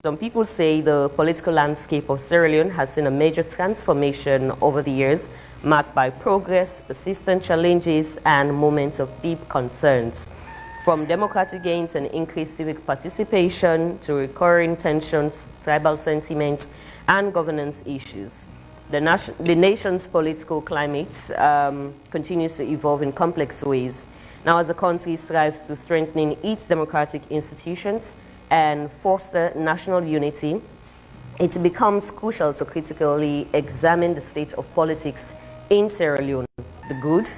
Some people say the political landscape of Sierra Leone has seen a major transformation over the years, marked by progress, persistent challenges, and moments of deep concerns. From democratic gains and increased civic participation to recurring tensions, tribal sentiments, and governance issues. The nation's political climate continues to evolve in complex ways. Now, as the country strives to strengthen its democratic institutions and foster national unity, it becomes crucial to critically examine the state of politics in Sierra Leone, the good,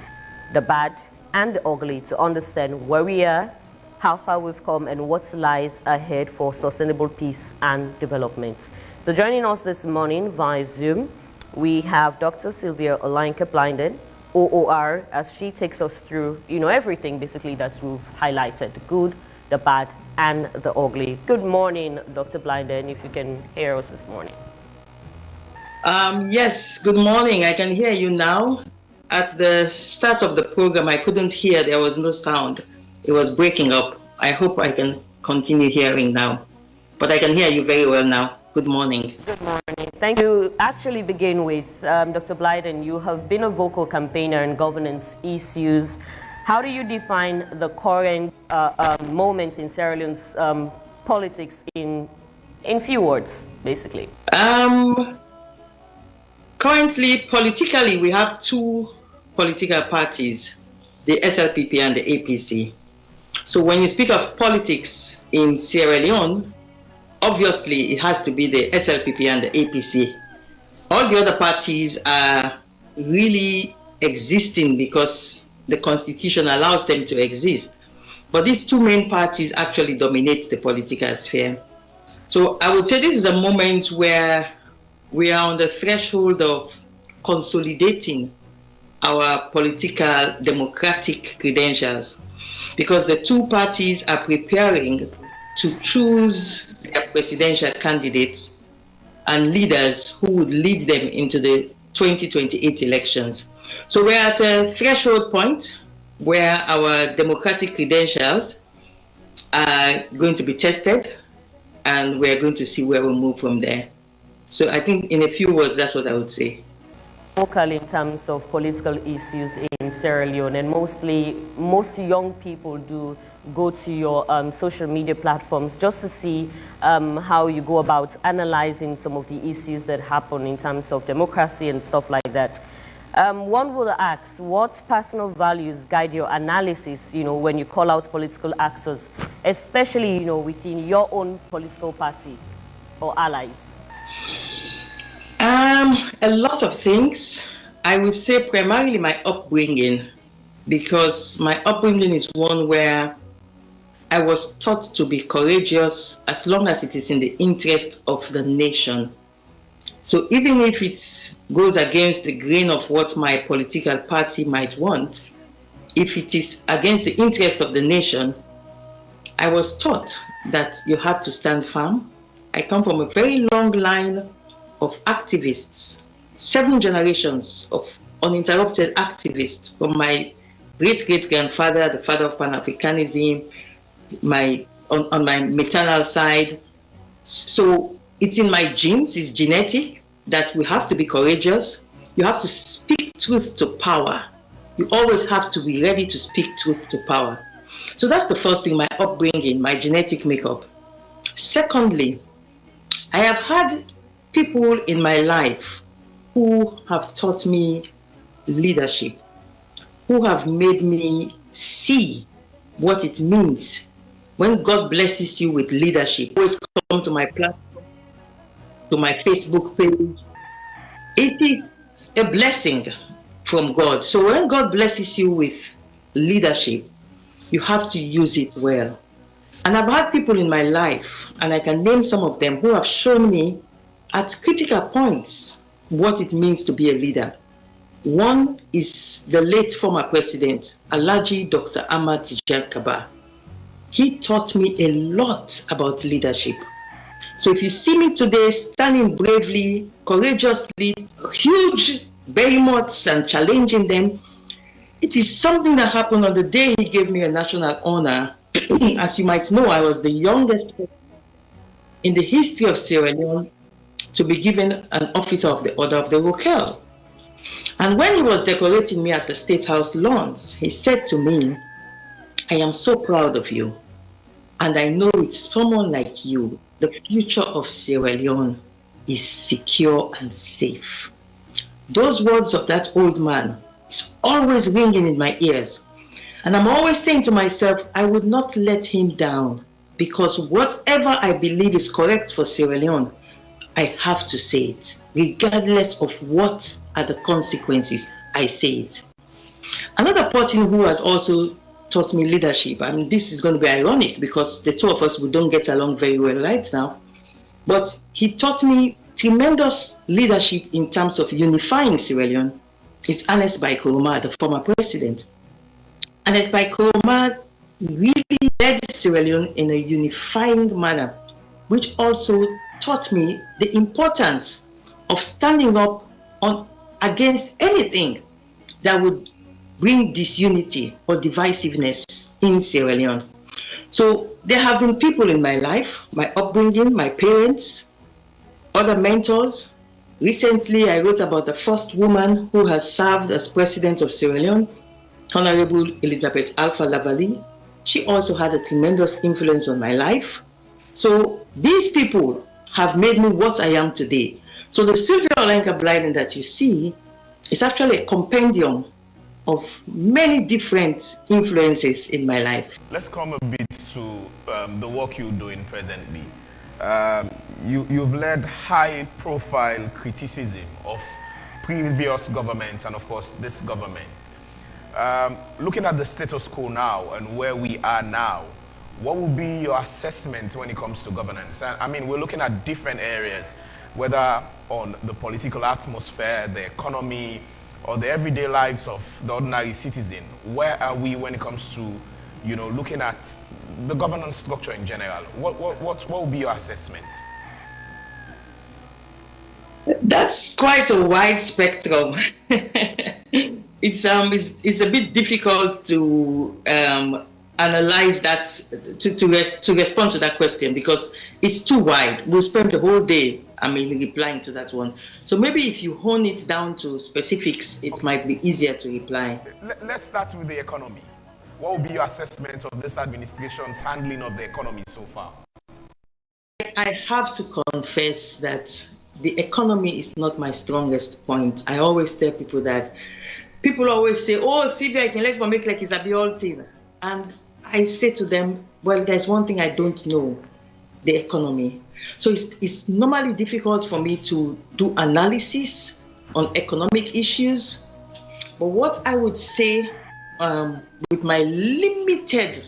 the bad, and the ugly, to understand where we are, how far we've come, and what lies ahead for sustainable peace and development. So joining us this morning via Zoom, we have Dr. Sylvia Blyden, OOR, as she takes us through, everything basically that we've highlighted, the good, the bad, and the ugly. Good morning, Dr. Blyden, if you can hear us this morning. Yes, good morning. I can hear you now. At the start of the program, I couldn't hear. There was no sound. It was breaking up. I hope I can continue hearing now. But I can hear you very well now. Good morning. Good morning. Thank you. Actually begin with Dr. Blyden. You have been a vocal campaigner in governance issues. How do you define the current moments in Sierra Leone's politics in few words, basically? Currently, politically, we have two political parties, the SLPP and the APC. So when you speak of politics in Sierra Leone, obviously it has to be the SLPP and the APC. All the other parties are really existing because the constitution allows them to exist. But these two main parties actually dominate the political sphere. So I would say this is a moment where we are on the threshold of consolidating our political democratic credentials, because the two parties are preparing to choose their presidential candidates and leaders who would lead them into the 2028 elections. So we're at a threshold point where our democratic credentials are going to be tested, and we're going to see where we move from there. So I think in a few words, that's what I would say. Vocal in terms of political issues in Sierra Leone, and most young people do go to your social media platforms just to see how you go about analyzing some of the issues that happen in terms of democracy and stuff like that. One would ask, what personal values guide your analysis, when you call out political actors, especially, within your own political party or allies? A lot of things. I would say primarily my upbringing, because my upbringing is one where I was taught to be courageous as long as it is in the interest of the nation. So even if it goes against the grain of what my political party might want, if it is against the interest of the nation, I was taught that you have to stand firm. I come from a very long line of activists, 7 generations of uninterrupted activists, from my great-great-grandfather, the father of Pan-Africanism, on my maternal side. So it's in my genes, it's genetic, that we have to be courageous. You have to speak truth to power. You always have to be ready to speak truth to power. So that's the first thing, my upbringing, my genetic makeup. Secondly, I have had people in my life who have taught me leadership, who have made me see what it means when God blesses you with leadership. Always come to my platform, to my Facebook page. It is a blessing from God. So when God blesses you with leadership, you have to use it well. And I've had people in my life, and I can name some of them, who have shown me at critical points what it means to be a leader. One is the late former president, Alhaji Dr. Ahmad Tijan Kaba. He taught me a lot about leadership. So if you see me today standing bravely, courageously, huge behemoths and challenging them, it is something that happened on the day he gave me a national honor. As you might know, I was the youngest in the history of Sierra Leone to be given an officer of the Order of the Rochelle. And when he was decorating me at the State House lawns, he said to me, I am so proud of you. And I know with someone like you, the future of Sierra Leone is secure and safe. Those words of that old man is always ringing in my ears. And I'm always saying to myself, I would not let him down, because whatever I believe is correct for Sierra Leone, I have to say it. Regardless of what are the consequences, I say it. Another person who has also taught me leadership, I mean, this is going to be ironic because the two of us, we don't get along very well right now, but he taught me tremendous leadership in terms of unifying Sierra Leone, is Ernest Bai Koroma, the former president. Ernest Bai Koroma really led Sierra Leone in a unifying manner, which also taught me the importance of standing up against anything that would bring disunity or divisiveness in Sierra Leone. So there have been people in my life, my upbringing, my parents, other mentors. Recently, I wrote about the first woman who has served as president of Sierra Leone, Honorable Elizabeth Alpha Lavali. She also had a tremendous influence on my life. So these people have made me what I am today. So the Sylvia Blyden that you see is actually a compendium of many different influences in my life. Let's come a bit to the work you're doing presently. You've led high-profile criticism of previous governments and, of course, this government. Looking at the status quo now and where we are now, what would be your assessment when it comes to governance? I mean, we're looking at different areas, whether on the political atmosphere, the economy, or the everyday lives of the ordinary citizen. Where are we when it comes to, you know, looking at the governance structure in general? What would be your assessment? That's quite a wide spectrum. It's a bit difficult to analyze that, to respond to that question, because it's too wide. We'll spend the whole day, replying to that one. So maybe if you hone it down to specifics, it might be easier to reply. Let's start with the economy. What would be your assessment of this administration's handling of the economy so far? I have to confess that the economy is not my strongest point. I always tell people that. People always say, oh, Sylvia, I can make like it's a whole thing. And I say to them, well, there's one thing I don't know, the economy. So it's normally difficult for me to do analysis on economic issues. But what I would say, with my limited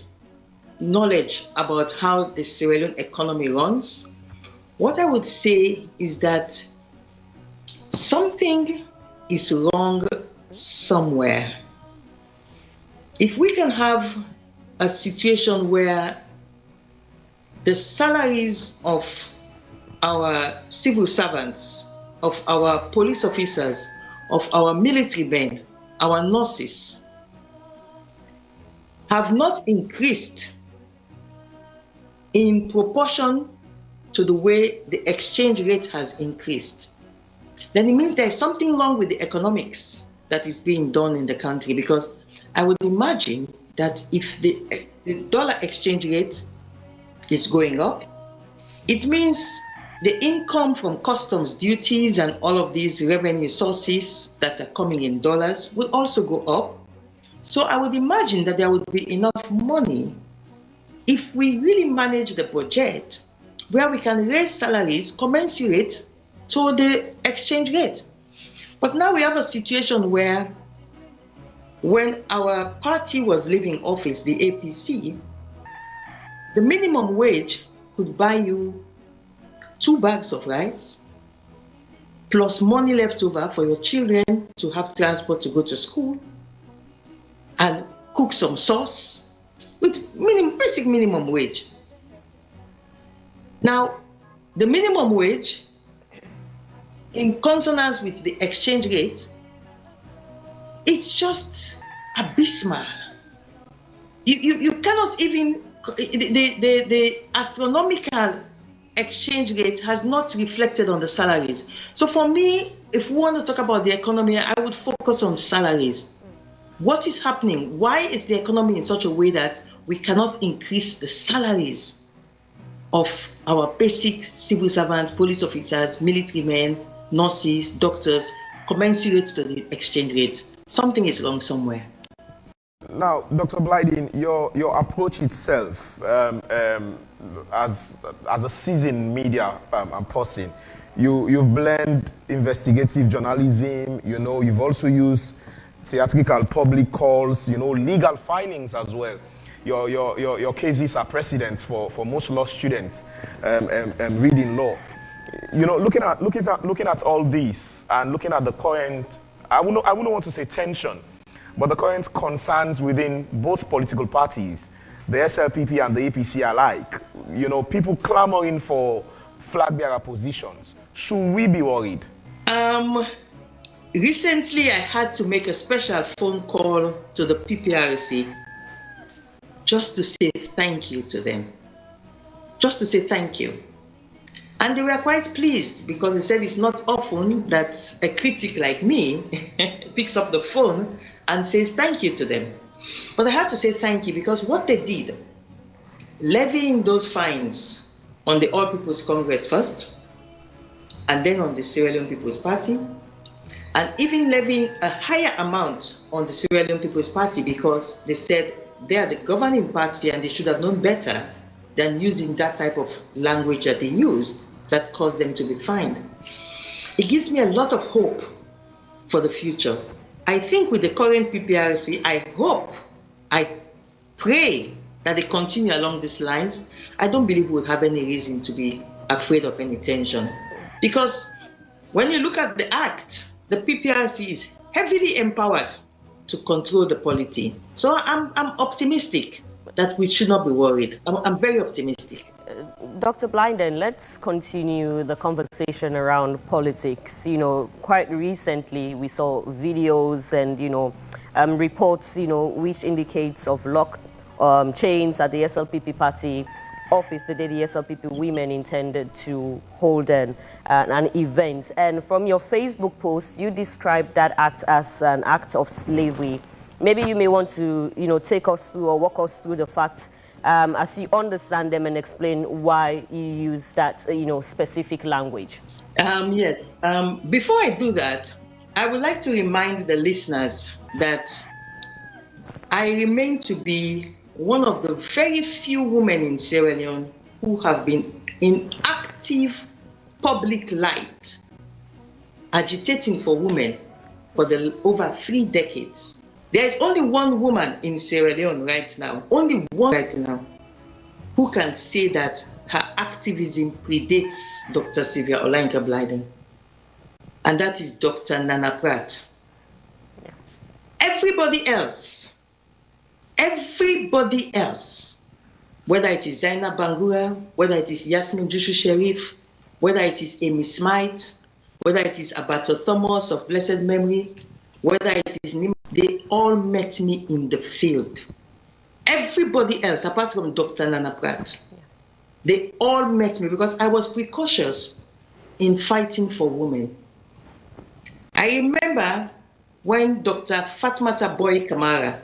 knowledge about how the Sierra Leone economy runs, what I would say is that something is wrong somewhere. If we can have a situation where the salaries of our civil servants, of our police officers, of our military men, our nurses, have not increased in proportion to the way the exchange rate has increased, then it means there's something wrong with the economics that is being done in the country. Because I would imagine that if the dollar exchange rate is going up, it means the income from customs duties and all of these revenue sources that are coming in dollars will also go up. So I would imagine that there would be enough money if we really manage the budget where we can raise salaries commensurate to the exchange rate. But now we have a situation where when our party was leaving office, the APC, the minimum wage could buy you 2 bags of rice, plus money left over for your children to have transport to go to school, and cook some sauce with basic minimum wage. Now, the minimum wage, in consonance with the exchange rate, it's just abysmal. You cannot even, the astronomical exchange rate has not reflected on the salaries. So for me, if we want to talk about the economy, I would focus on salaries. What is happening? Why is the economy in such a way that we cannot increase the salaries of our basic civil servants, police officers, military men, nurses, doctors, commensurate to the exchange rate? Something is wrong somewhere. Now, Dr. Blyden, your approach itself, as a seasoned media person, you've blended investigative journalism. You've also used theatrical public calls. Legal filings as well. Your cases are precedents for most law students reading law. Looking at all this and looking at the current, I wouldn't want to say tension, but the current concerns within both political parties, the SLPP and the APC alike, people clamoring for flag bearer positions. Should we be worried? Recently, I had to make a special phone call to the PPRC just to say thank you to them. Just to say thank you. And they were quite pleased because they said it's not often that a critic like me picks up the phone and says thank you to them. But I have to say thank you because what they did, levying those fines on the All People's Congress first, and then on the Sierra Leone People's Party, and even levying a higher amount on the Sierra Leone People's Party because they said they are the governing party and they should have known better than using that type of language that they used that caused them to be fined. It gives me a lot of hope for the future. I think with the current PPRC, I pray that they continue along these lines. I don't believe we would have any reason to be afraid of any tension. Because when you look at the act, the PPRC is heavily empowered to control the polity. So I'm optimistic that we should not be worried. I'm very optimistic. Dr. Blyden, let's continue the conversation around politics. Quite recently we saw videos and reports, which indicates of locked chains at the SLPP party office the day the SLPP women intended to hold an event. And from your Facebook post, you described that act as an act of slavery. Maybe you may want to, take us through or walk us through the facts as you understand them and explain why you use that, specific language. Yes. Before I do that, I would like to remind the listeners that I remain to be one of the very few women in Sierra Leone who have been in active public light, agitating for women for over 3 decades. There is only one woman in Sierra Leone right now, only one right now, who can say that her activism predates Dr. Sylvia Blyden, and that is Dr. Nana Pratt. Everybody else, whether it is Zainab Bangura, whether it is Yasmin Jushu Sharif, whether it is Amy Smythe, whether it is Abato Thomas of blessed memory, whether it is Nima, they all met me in the field. Everybody else, apart from Dr. Nana Pratt, they all met me because I was precautious in fighting for women. I remember when Dr. Fatmata Boy Kamara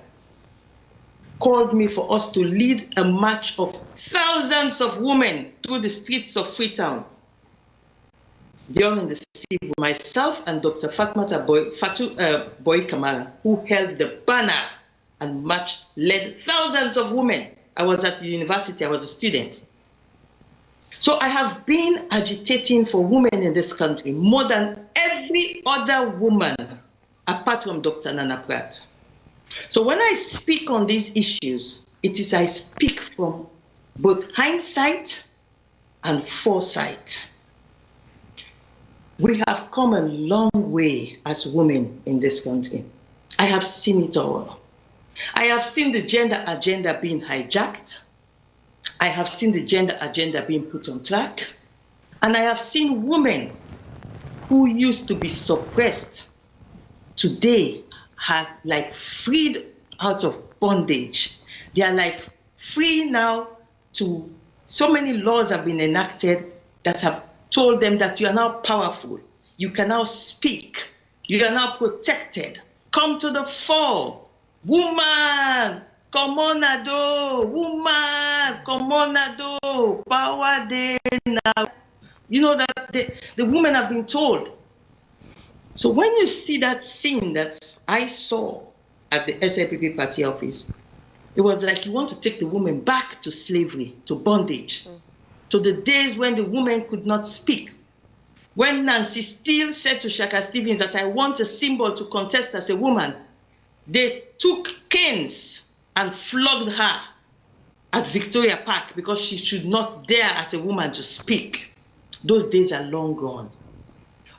called me for us to lead a march of thousands of women through the streets of Freetown. During the civil, myself and Dr. Fatmata Boy Kamara, who held the banner and marched, led thousands of women. I was at the university, I was a student. So I have been agitating for women in this country more than every other woman, apart from Dr. Nana Pratt. So when I speak on these issues, I speak from both hindsight and foresight. We have come a long way as women in this country. I have seen it all. I have seen the gender agenda being hijacked. I have seen the gender agenda being put on track. And I have seen women who used to be suppressed today are like freed out of bondage. They are like free now so many laws have been enacted that have told them that you are now powerful, you can now speak, you are now protected. Come to the fore. Woman, come on, Ado. Woman, come on, Ado. Power day now. You know that the women have been told. So when you see that scene that I saw at the SLPP party office, it was like you want to take the woman back to slavery, to bondage, to the days when the woman could not speak. When Nancy Steele said to Shaka Stevens that I want a symbol to contest as a woman, they took canes and flogged her at Victoria Park because she should not dare as a woman to speak. Those days are long gone.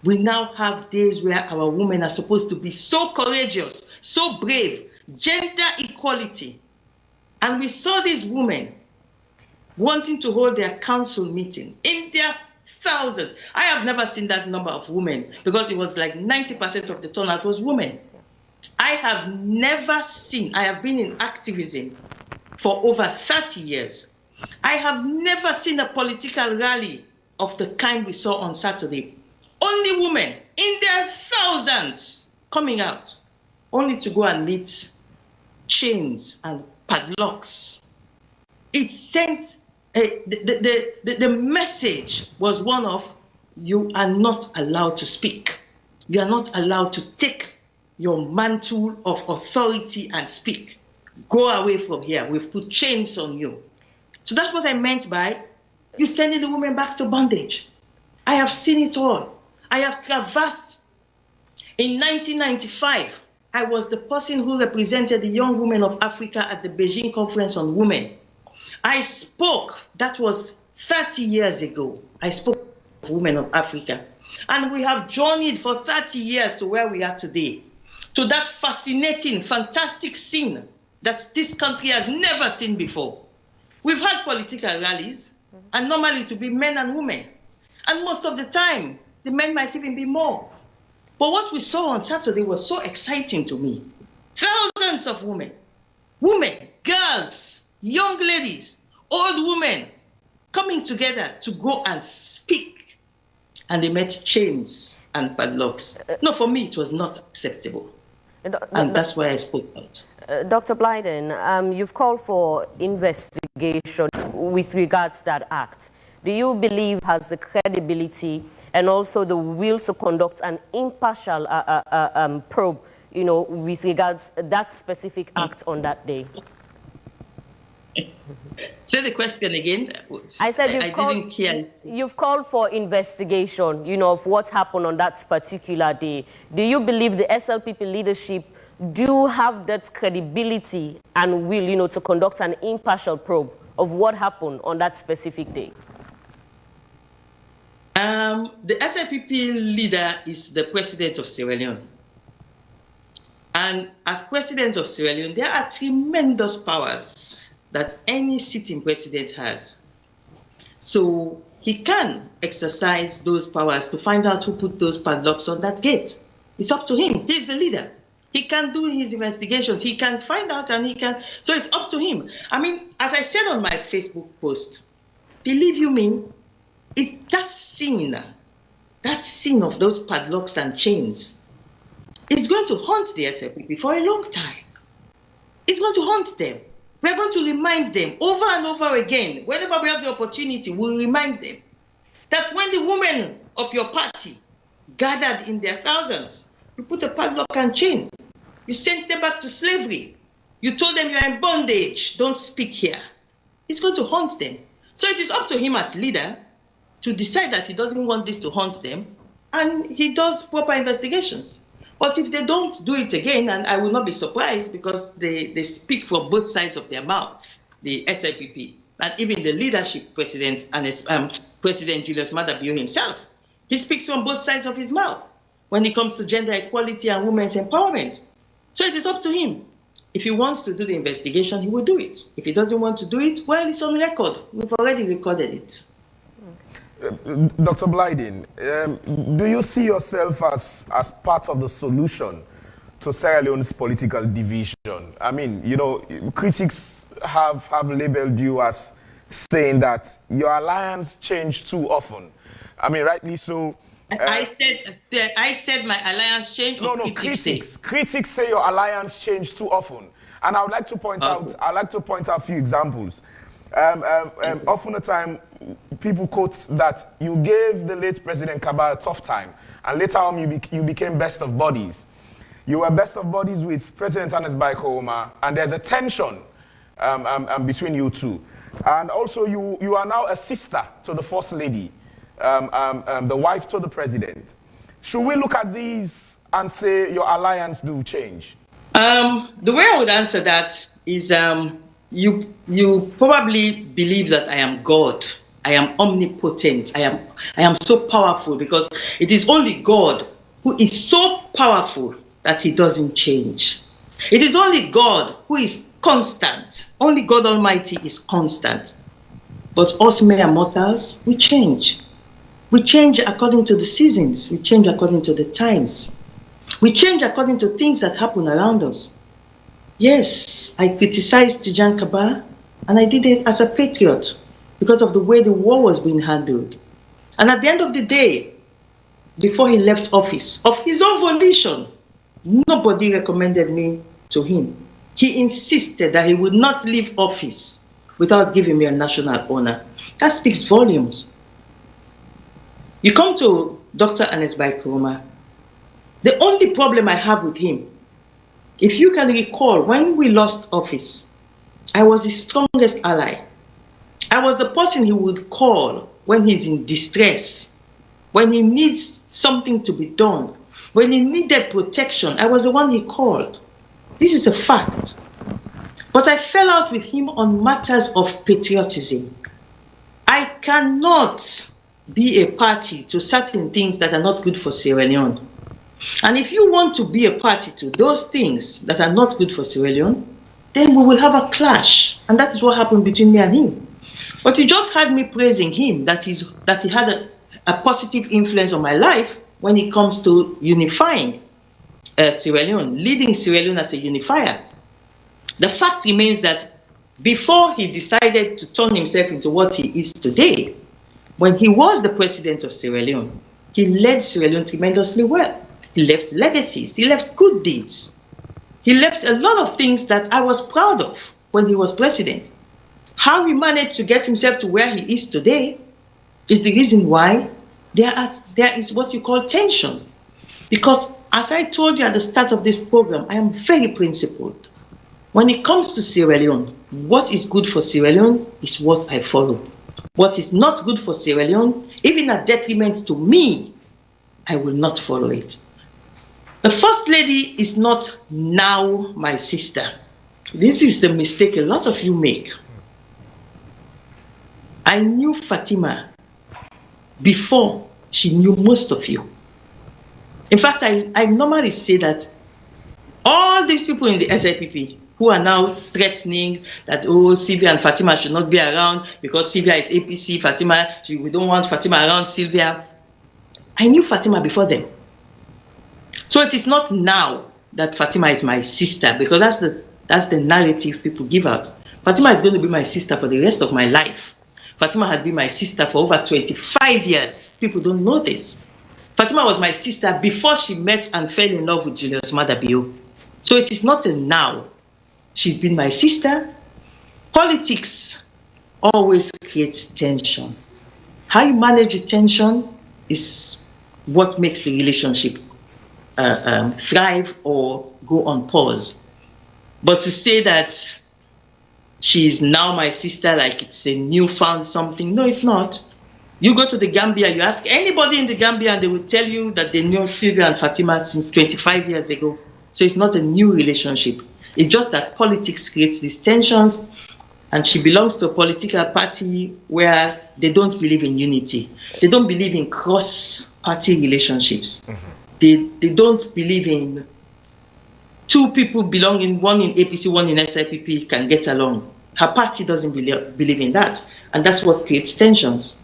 We now have days where our women are supposed to be so courageous, so brave, gender equality. And we saw these women wanting to hold their council meeting in their thousands. I have never seen that number of women because it was like 90% of the turnout was women. I have never seen, I have been in activism for over 30 years. I have never seen a political rally of the kind we saw on Saturday. Only women in their thousands coming out, only to go and meet chains and padlocks. It sent, the message was one of, you are not allowed to speak. You are not allowed to take your mantle of authority and speak. Go away from here. We've put chains on you. So that's what I meant by you sending the women back to bondage. I have seen it all. I have traversed. In 1995, I was the person who represented the young women of Africa at the Beijing Conference on Women. I spoke, that was 30 years ago. I spoke to women of Africa. And we have journeyed for 30 years to where we are today, to that fascinating, fantastic scene that this country has never seen before. We've had political rallies, and normally to be men and women. And most of the time, the men might even be more. But what we saw on Saturday was so exciting to me. Thousands of women, girls, young ladies, old women, coming together to go and speak. And they met chains and padlocks. No, for me, it was not acceptable. And that's why I spoke out. Dr. Blyden, you've called for investigation with regards to that act. Do you believe has the credibility and also the will to conduct an impartial probe, you know, with regards to that specific act on that day? Say the question again. I said didn't hear. You've called for investigation, you know, of what happened on that particular day. Do you believe the SLPP leadership do have that credibility and will, you know, to conduct an impartial probe of what happened on that specific day? The SLPP leader is the president of Sierra Leone. And as president of Sierra Leone, there are tremendous powers that any sitting president has. So he can exercise those powers to find out who put those padlocks on that gate. It's up to him. He's the leader. He can do his investigations. He can find out and he can. So it's up to him. I mean, as I said on my Facebook post, believe you me, that scene of those padlocks and chains is going to haunt the SLPP for a long time. It's going to haunt them. We're going to remind them over and over again, whenever we have the opportunity, we'll remind them that when the women of your party gathered in their thousands, you put a padlock and chain. You sent them back to slavery. You told them you're in bondage. Don't speak here. It's going to haunt them. So it is up to him as leader to decide that he doesn't want this to haunt them, and he does proper investigations. But if they don't do it again, and I will not be surprised because they speak from both sides of their mouth, the SLPP, and even the leadership president and President Julius Maada Bio himself, he speaks from both sides of his mouth when it comes to gender equality and women's empowerment. So it is up to him. If he wants to do the investigation, he will do it. If he doesn't want to do it, well, it's on record. We've already recorded it. Dr. Blyden, do you see yourself as part of the solution to Sierra Leone's political division? I mean, you know, critics have labeled you as saying that your alliance changed too often. I mean, rightly so. I said my alliance changed. No, critics say your alliance changed too often, and I would like to point out. I'd like to point out a few examples. Often the time, people quote that you gave the late President Kaba a tough time, and later on you became best of buddies. You were best of buddies with President Ernest Bai Koroma, and there's a tension between you two. And also, you are now a sister to the First Lady, the wife to the President. Should we look at these and say your alliance do change? The way I would answer that is you probably believe that I am God. I am omnipotent. I am so powerful because it is only God who is so powerful that he doesn't change. It is only God who is constant. Only God Almighty is constant. But us mere mortals, we change. We change according to the seasons. We change according to the times. We change according to things that happen around us. Yes, I criticized Tijan Kaba, and I did it as a patriot because of the way the war was being handled. And at the end of the day, before he left office, of his own volition, nobody recommended me to him. He insisted that he would not leave office without giving me a national honor. That speaks volumes. You come to Dr. Ernest Bai Koroma. The only problem I have with him, if you can recall, when we lost office, I was his strongest ally. I was the person he would call when he's in distress, when he needs something to be done, when he needed protection. I was the one he called. This is a fact. But I fell out with him on matters of patriotism. I cannot be a party to certain things that are not good for Sierra Leone. And if you want to be a party to those things that are not good for Sierra Leone, then we will have a clash. And that is what happened between me and him. But you just had me praising him, that he had a positive influence on my life when it comes to unifying Sierra Leone, leading Sierra Leone as a unifier. The fact remains that before he decided to turn himself into what he is today, when he was the president of Sierra Leone, he led Sierra Leone tremendously well. He left legacies, he left good deeds. He left a lot of things that I was proud of when he was president. How he managed to get himself to where he is today is the reason why there is what you call tension. Because as I told you at the start of this program, I am very principled. When it comes to Sierra Leone, what is good for Sierra Leone is what I follow. What is not good for Sierra Leone, even a detriment to me, I will not follow it. The First Lady is not now my sister. This is the mistake a lot of you make. I knew Fatima before she knew most of you. In fact, I normally say that all these people in the SIPP who are now threatening that, oh, Sylvia and Fatima should not be around because Sylvia is APC, Fatima, we don't want Fatima around Sylvia. I knew Fatima before them. So it is not now that Fatima is my sister, because that's the narrative people give out. Fatima is going to be my sister for the rest of my life. Fatima has been my sister for over 25 years. People don't know this. Fatima was my sister before she met and fell in love with Julius Madabio. So it is not a now. She's been my sister. Politics always creates tension. How you manage the tension is what makes the relationship thrive or go on pause. But to say that she is now my sister like it's a newfound something, no, it's not. You go to the Gambia, you ask anybody in the Gambia, and they will tell you that they knew Sylvia and Fatima since 25 years ago. So it's not a new relationship. It's just that politics creates these tensions, and she belongs to a political party where they don't believe in unity. They don't believe in cross-party relationships. Mm-hmm. They don't believe in two people belonging, one in APC, one in SIPP, can get along. Her party doesn't believe in that, and that's what creates tensions.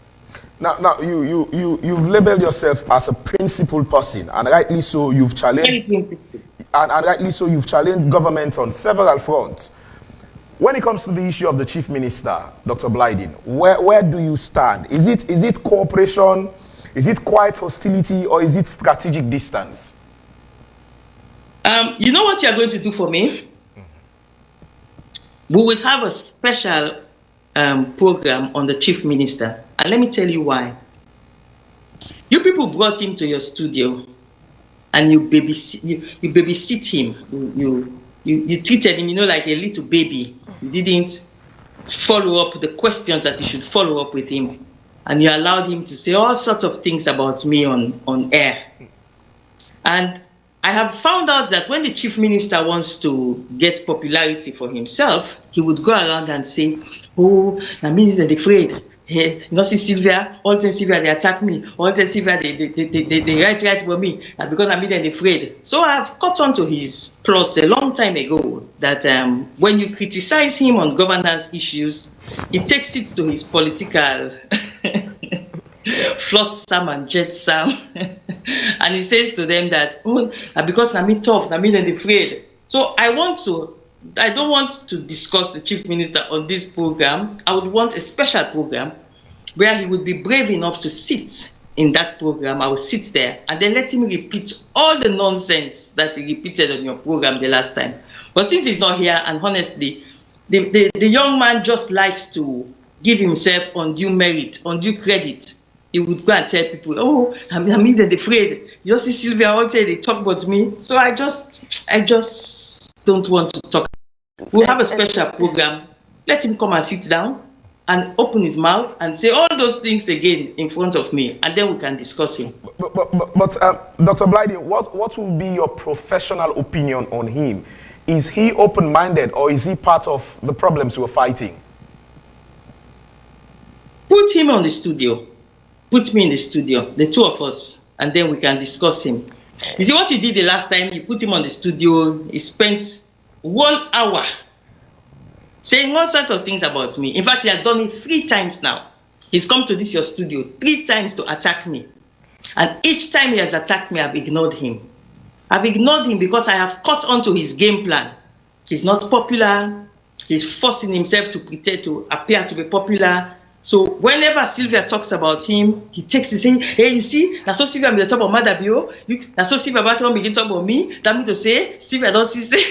Now you've labeled yourself as a principled person, and rightly so. You've challenged, and rightly so, you've challenged governments on several fronts. When it comes to the issue of the chief minister, Dr. Blyden, where do you stand? Is it cooperation? Is it quiet hostility or is it strategic distance? You know what you are going to do for me? We will have a special program on the chief minister. And let me tell you why. You people brought him to your studio and you babysit him. You treated him, like a little baby. You didn't follow up the questions that you should follow up with him. And you allowed him to say all sorts of things about me on air. And I have found out that when the chief minister wants to get popularity for himself, he would go around and say, oh, I mean, they're afraid. Hey, you know, see Sylvia, all the Sylvia, they attack me. All the Sylvia, they write for me. And because I'm they're afraid. So I've caught on to his plot a long time ago that when you criticize him on governance issues, he takes it to his political flotsam and jetsam. And he says to them that, oh, because I'm tough, I'm afraid. So I don't want to discuss the chief minister on this program. I would want a special program where he would be brave enough to sit in that program. I will sit there and then let him repeat all the nonsense that he repeated on your program the last time. But since he's not here, and honestly, the young man just likes to give himself undue merit, undue credit. He would go and tell people, oh, I'm afraid. You see Sylvia all say they talk about me. So I just don't want to talk. We'll have a special program. Let him come and sit down and open his mouth and say all those things again in front of me, and then we can discuss him. But Dr. Blyden, what will be your professional opinion on him? Is he open-minded or is he part of the problems we're fighting? Put him on the studio. Put me in the studio, the two of us, and then we can discuss him. You see what you did the last time? You put him on the studio. He spent 1 hour saying all sorts of things about me. In fact, he has done it 3 times now. He's come to your studio 3 times to attack me. And each time he has attacked me, I've ignored him. I've ignored him because I have caught on to his game plan. He's not popular. He's forcing himself to pretend to appear to be popular. So whenever Sylvia talks about him, he takes to say, hey, you see, that's so Sylvia me talk about Madabio. That's so Sylvia about me talk about me. That means to say, Sylvia don't see.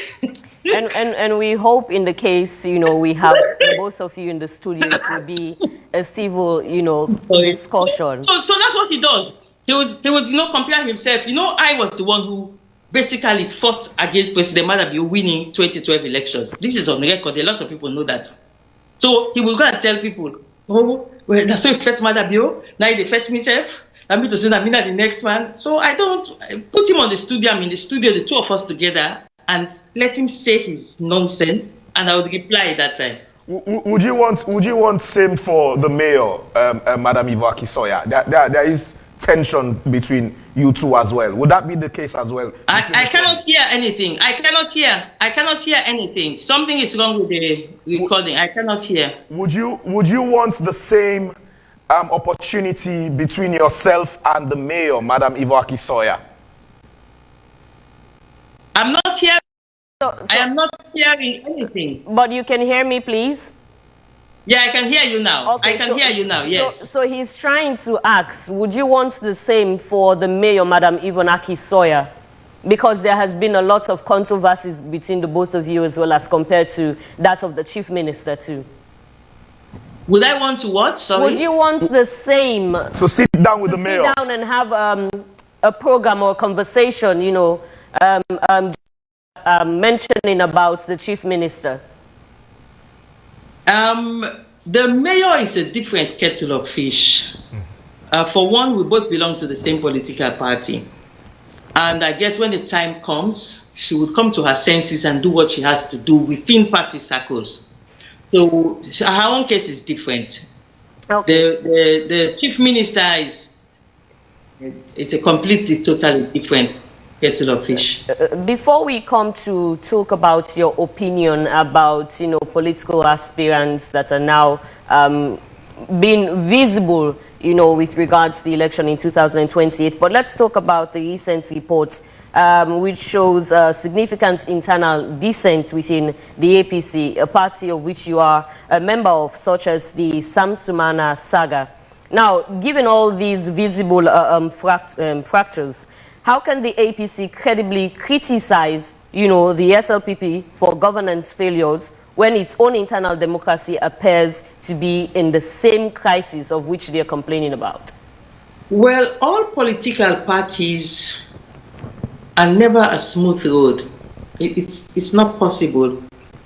And we hope in the case, we have both of you in the studio, it will be a civil, discussion. So that's what he does. He would compare himself. I was the one who basically fought against President Madabio winning 2012 elections. This is on record. A lot of people know that. So he will go and tell people, oh, well, that's so it fed Madabio. Now they fed myself. I mean to say I'm the next man. So I don't put him on the studio. I'm in the studio, the two of us together, and let him say his nonsense, and I would reply at that time. Would you want same for the mayor, Madam Ivoaki Soya? There is tension between you two as well. Would that be the case as well? I cannot hear anything. I cannot hear anything. Something is wrong with the recording. I cannot hear. Would you want the same opportunity between yourself and the mayor, Madam Ivoaki Soya? I'm not hearing. I am not hearing anything. But you can hear me, please? Yeah, I can hear you now. Okay, I can hear you now, yes. So he's trying to ask, would you want the same for the mayor, Madam Ivoaki Soya? Because there has been a lot of controversies between the both of you as well as compared to that of the chief minister too. Would I want to what? Sorry? Would you want the same? To sit down with the mayor. Sit down and have a program or a conversation, mentioning about the chief minister? The mayor is a different kettle of fish. For one, we both belong to the same political party. And I guess when the time comes, she would come to her senses and do what she has to do within party circles. So her own case is different. Okay. The chief minister is a completely, totally different kettle of fish. Before we come to talk about your opinion about, political aspirants that are now being visible, with regards to the election in 2028, but let's talk about the recent reports which shows significant internal dissent within the APC, a party of which you are a member of, such as the Samsumana saga. Now, given all these visible fractures, how can the APC credibly criticize, the SLPP for governance failures when its own internal democracy appears to be in the same crisis of which they are complaining about? Well, all political parties are never a smooth road. It's not possible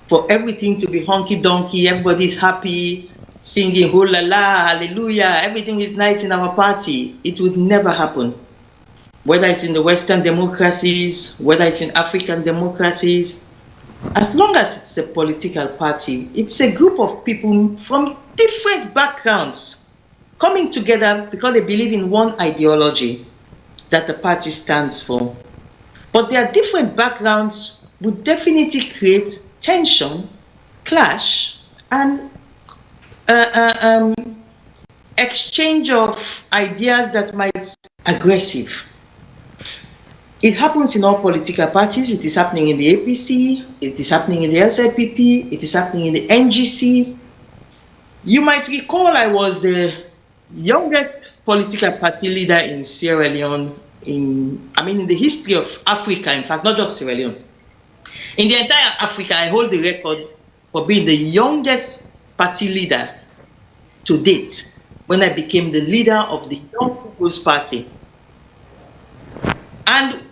for everything to be honky-donkey, everybody's happy, singing, oh la la, hallelujah, everything is nice in our party. It would never happen. Whether it's in the Western democracies, whether it's in African democracies, as long as it's a political party, it's a group of people from different backgrounds coming together because they believe in one ideology that the party stands for. But their different backgrounds would definitely create tension, clash, and exchange of ideas that might be aggressive. It happens in all political parties. It is happening in the APC, it is happening in the SLPP, it is happening in the NGC. You might recall I was the youngest political party leader in Sierra Leone, in the history of Africa, in fact, not just Sierra Leone. In the entire Africa, I hold the record for being the youngest party leader to date when I became the leader of the Young People's Party. And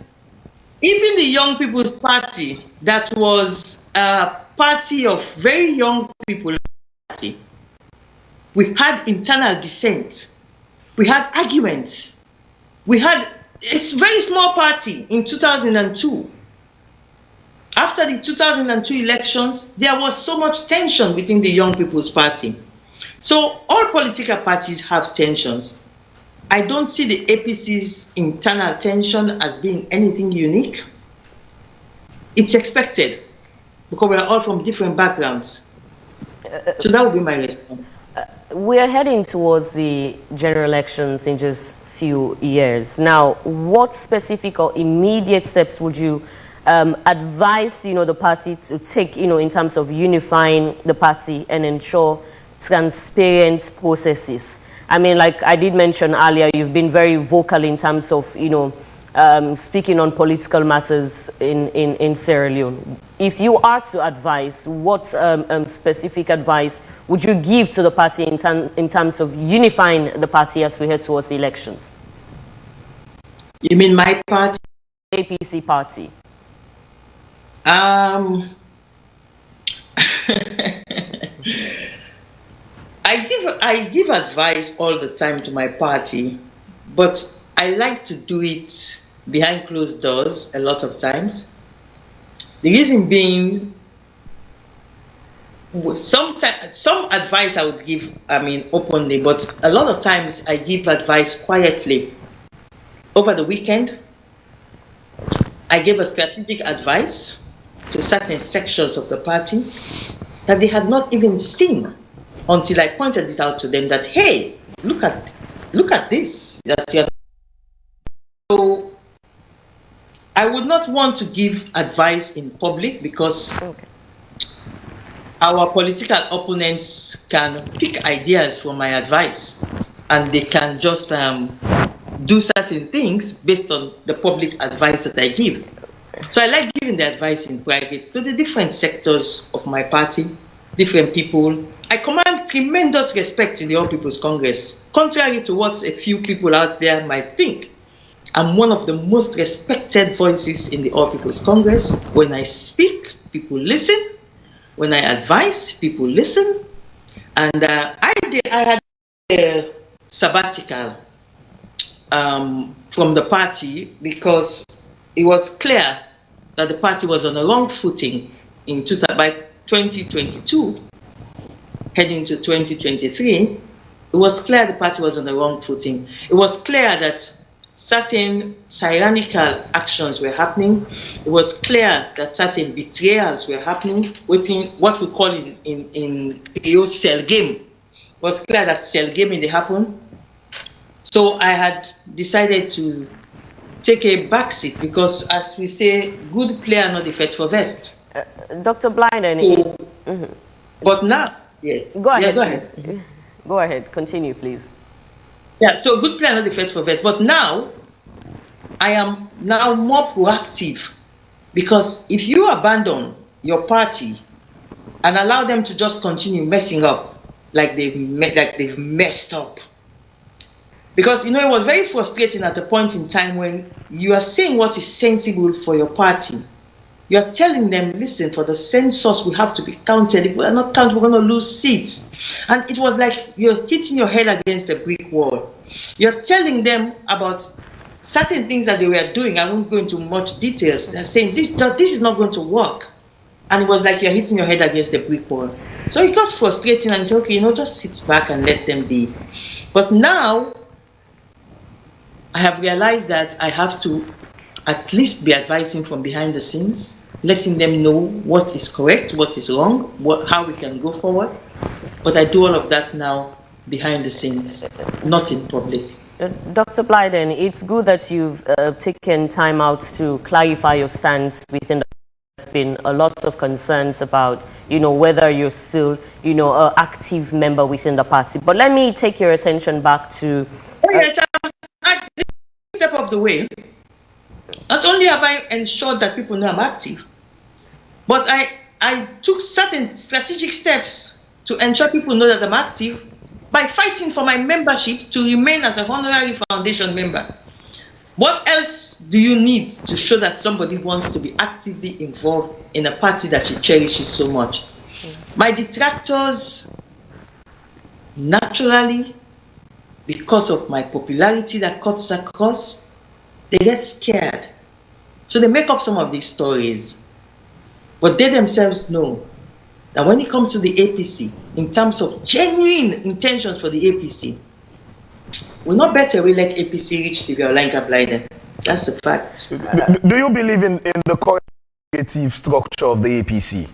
even the Young People's Party, that was a party of very young people, we had internal dissent, we had arguments, we had a very small party in 2002. After the 2002 elections, there was so much tension within the Young People's Party. So all political parties have tensions. I don't see the APC's internal tension as being anything unique. It's expected because we are all from different backgrounds. So that would be my response. We are heading towards the general elections in just few years. Now, what specific or immediate steps would you advise, the party to take, in terms of unifying the party and ensure transparent processes? I mean, like I did mention earlier, you've been very vocal in terms of, speaking on political matters in Sierra Leone. If you are to advise, what specific advice would you give to the party in terms of unifying the party as we head towards the elections? You mean my party? APC party. I give advice all the time to my party, but I like to do it behind closed doors a lot of times. The reason being, some advice I would give, openly, but a lot of times I give advice quietly. Over the weekend, I gave a strategic advice to certain sections of the party that they had not even seen until I pointed it out to them that, hey, look at this. That you are. So I would not want to give advice in public because our political opponents can pick ideas from my advice and they can just do certain things based on the public advice that I give. So I like giving the advice in private to the different sectors of my party, different people. I command tremendous respect in the All People's Congress, contrary to what a few people out there might think. I'm one of the most respected voices in the All People's Congress. When I speak, people listen. When I advise, people listen. And I had a sabbatical from the party because it was clear that the party was on a wrong footing by 2022, heading to 2023. It was clear the party was on the wrong footing. It was clear that certain tyrannical actions were happening. It was clear that certain betrayals were happening, what we call in Creole cell game. It was clear that cell gaming happened. So I had decided to take a backseat because, as we say, good player not the fit for vest. Dr. Blyden. But now, yes. Go ahead. Yeah, go ahead. Go ahead. Continue, please. Yeah, so good play, not the first for first. But now, I am now more proactive, because if you abandon your party and allow them to just continue messing up like they've messed up, because it was very frustrating at a point in time when you are saying what is sensible for your party. You're telling them, listen, for the census, we have to be counted. If we are not counted, we're going to lose seats. And it was like you're hitting your head against a brick wall. You're telling them about certain things that they were doing. I won't go into much details. They're saying, this is not going to work. And it was like you're hitting your head against a brick wall. So it got frustrating, and said, okay, just sit back and let them be. But now, I have realized that I have to at least be advising from behind the scenes, letting them know what is correct, what is wrong, how we can go forward. But I do all of that now behind the scenes, not in public. Dr. Blyden, it's good that you've taken time out to clarify your stance within the. There's been a lot of concerns about, whether you're still, an active member within the party. But let me take your attention back to. Step of the way. Not only have I ensured that people know I'm active, but I took certain strategic steps to ensure people know that I'm active by fighting for my membership to remain as a honorary foundation member. What else do you need to show that somebody wants to be actively involved in a party that she cherishes so much? My detractors, naturally, because of my popularity that cuts across, they get scared. So they make up some of these stories. But they themselves know that when it comes to the APC, in terms of genuine intentions for the APC, we're not better we let APC reach Sylvia Blyden. That's a fact. Do you believe in the current executive structure of the APC?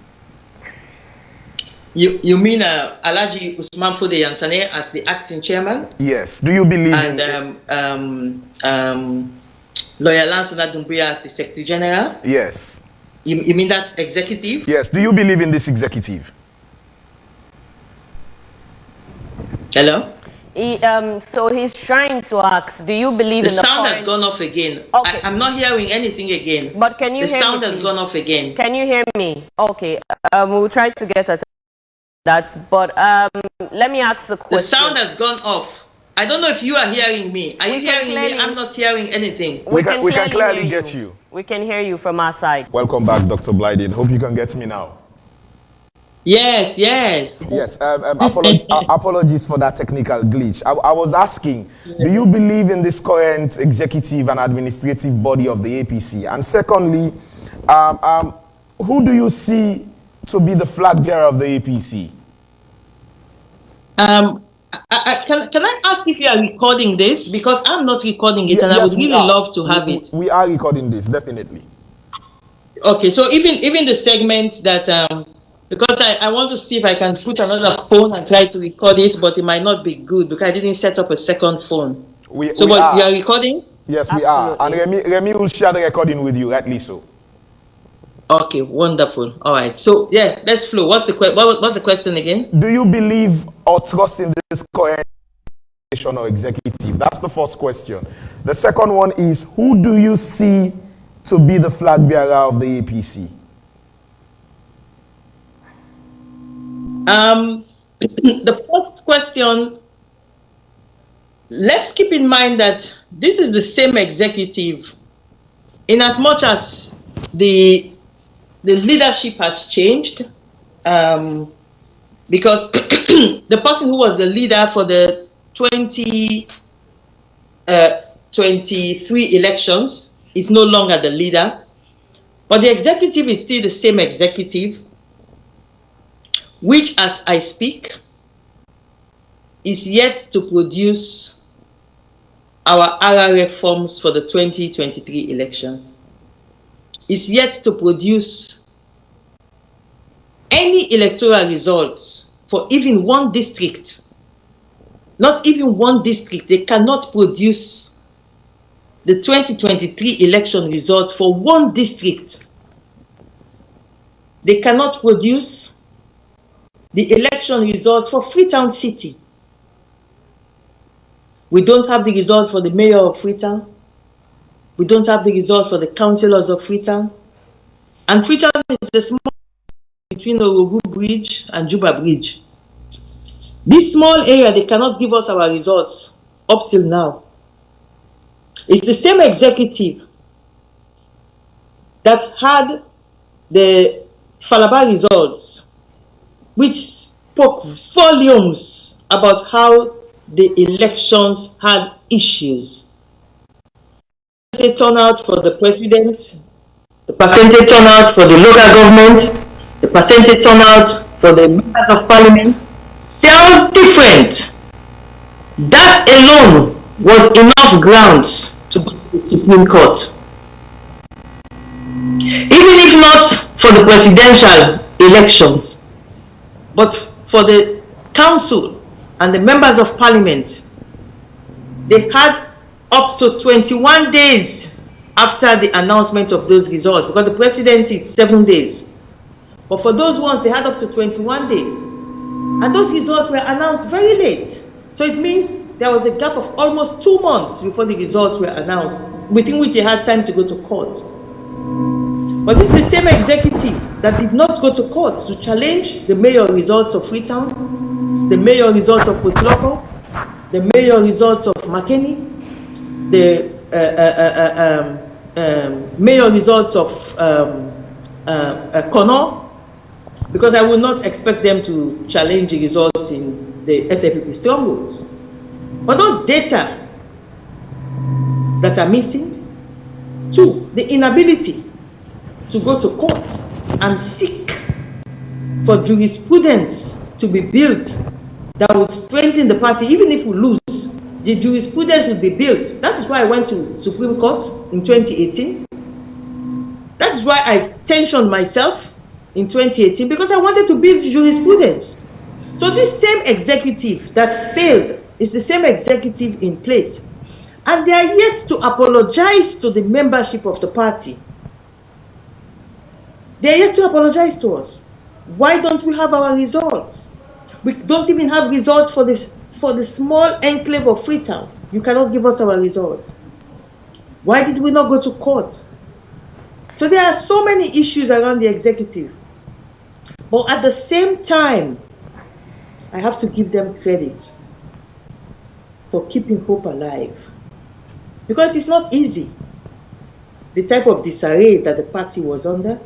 You mean Alhaji Usman Fode Yansane as the acting chairman? Yes. Do you believe Lawyer Lansana Dumbuya as the secretary general? Yes. You mean that executive? Yes. Do you believe in this executive? Hello? So he's trying to ask, do you believe in the sound has gone off again. Okay. I'm not hearing anything again. But can you hear me? The sound has gone off again. Can you hear me? Okay. We'll try to get at that. But let me ask the question. The sound has gone off. I don't know if you are hearing me. Are you hearing me? I'm not hearing anything. We can clearly get you. We can hear you from our side. Welcome back, Dr. Blyden. Hope you can get me now. Yes. Yes. Apologies for that technical glitch. I was asking, do you believe in this current executive and administrative body of the APC? And secondly, who do you see to be the flag bearer of the APC? Can I ask if you are recording this? Because I'm not recording it, and I would really love to have it. We are recording this, definitely. Okay, so even the segment that, because I want to see if I can put another phone and try to record it, but it might not be good because I didn't set up a second phone. You are recording? Yes, we are. And Remy will share the recording with you, rightly so. Okay, wonderful. All right. So yeah, let's flow. What's the question again? Do you believe or trust in this current or executive? That's the first question. The second one is, who do you see to be the flag bearer of the APC? The first question, let's keep in mind that this is the same executive, in as much as the leadership has changed, because the person who was the leader for the 2023 elections is no longer the leader, but the executive is still the same executive, which, as I speak, is yet to produce our RRF forms for the 2023 elections. Is yet to produce any electoral results for even one district. Not even one district. They cannot produce the 2023 election results for one district. They cannot produce the election results for Freetown City. We don't have the results for the mayor of Freetown. We don't have the results for the councillors of Freetown. And Freetown is the small between the Orogu Bridge and Juba Bridge. This small area, they cannot give us our results up till now. It's the same executive that had the Falaba results, which spoke volumes about how the elections had issues. The turnout for the president, the percentage turnout for the local government, the percentage turnout for the members of parliament, they are all different. That alone was enough grounds to go to the Supreme Court. Even if not for the presidential elections, but for the council and the members of parliament, they had up to 21 days after the announcement of those results, because the presidency is 7 days. But for those ones, they had up to 21 days. And those results were announced very late. So it means there was a gap of almost 2 months before the results were announced, within which they had time to go to court. But this is the same executive that did not go to court to challenge the mayor results of Freetown, the mayor results of Putloko, the mayor results of Makeni, the mayor results of Kono, because I will not expect them to challenge the results in the SFPP strongholds. But those data that are missing, two, the inability to go to court and seek for jurisprudence to be built that would strengthen the party. Even if we lose, the jurisprudence will be built. That is why I went to Supreme Court in 2018. That is why I tensioned myself in 2018, because I wanted to build jurisprudence. So this same executive that failed is the same executive in place. And they are yet to apologize to the membership of the party. They are yet to apologize to us. Why don't we have our results? We don't even have results for the small enclave of Freetown. You cannot give us our results. Why did we not go to court? So there are so many issues around the executive. But at the same time, I have to give them credit for keeping hope alive. Because it's not easy. The type of disarray that the party was under,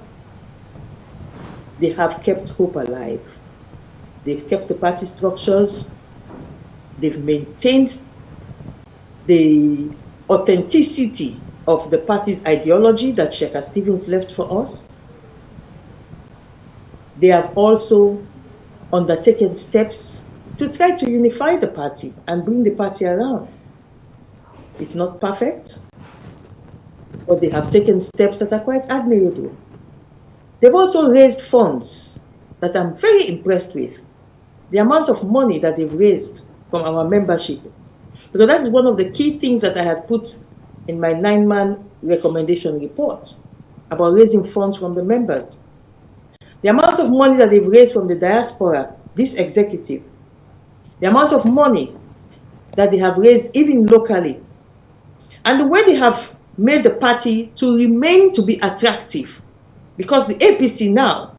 they have kept hope alive. They've kept the party structures. They've maintained the authenticity of the party's ideology that Sheikh Stevens left for us. They have also undertaken steps to try to unify the party and bring the party around. It's not perfect, but they have taken steps that are quite admirable. They've also raised funds that I'm very impressed with. The amount of money that they've raised from our membership. Because that is one of the key things that I had put in my 9-man recommendation report about raising funds from the members. The amount of money that they've raised from the diaspora, this executive, the amount of money that they have raised even locally, and the way they have made the party to remain to be attractive, because the APC now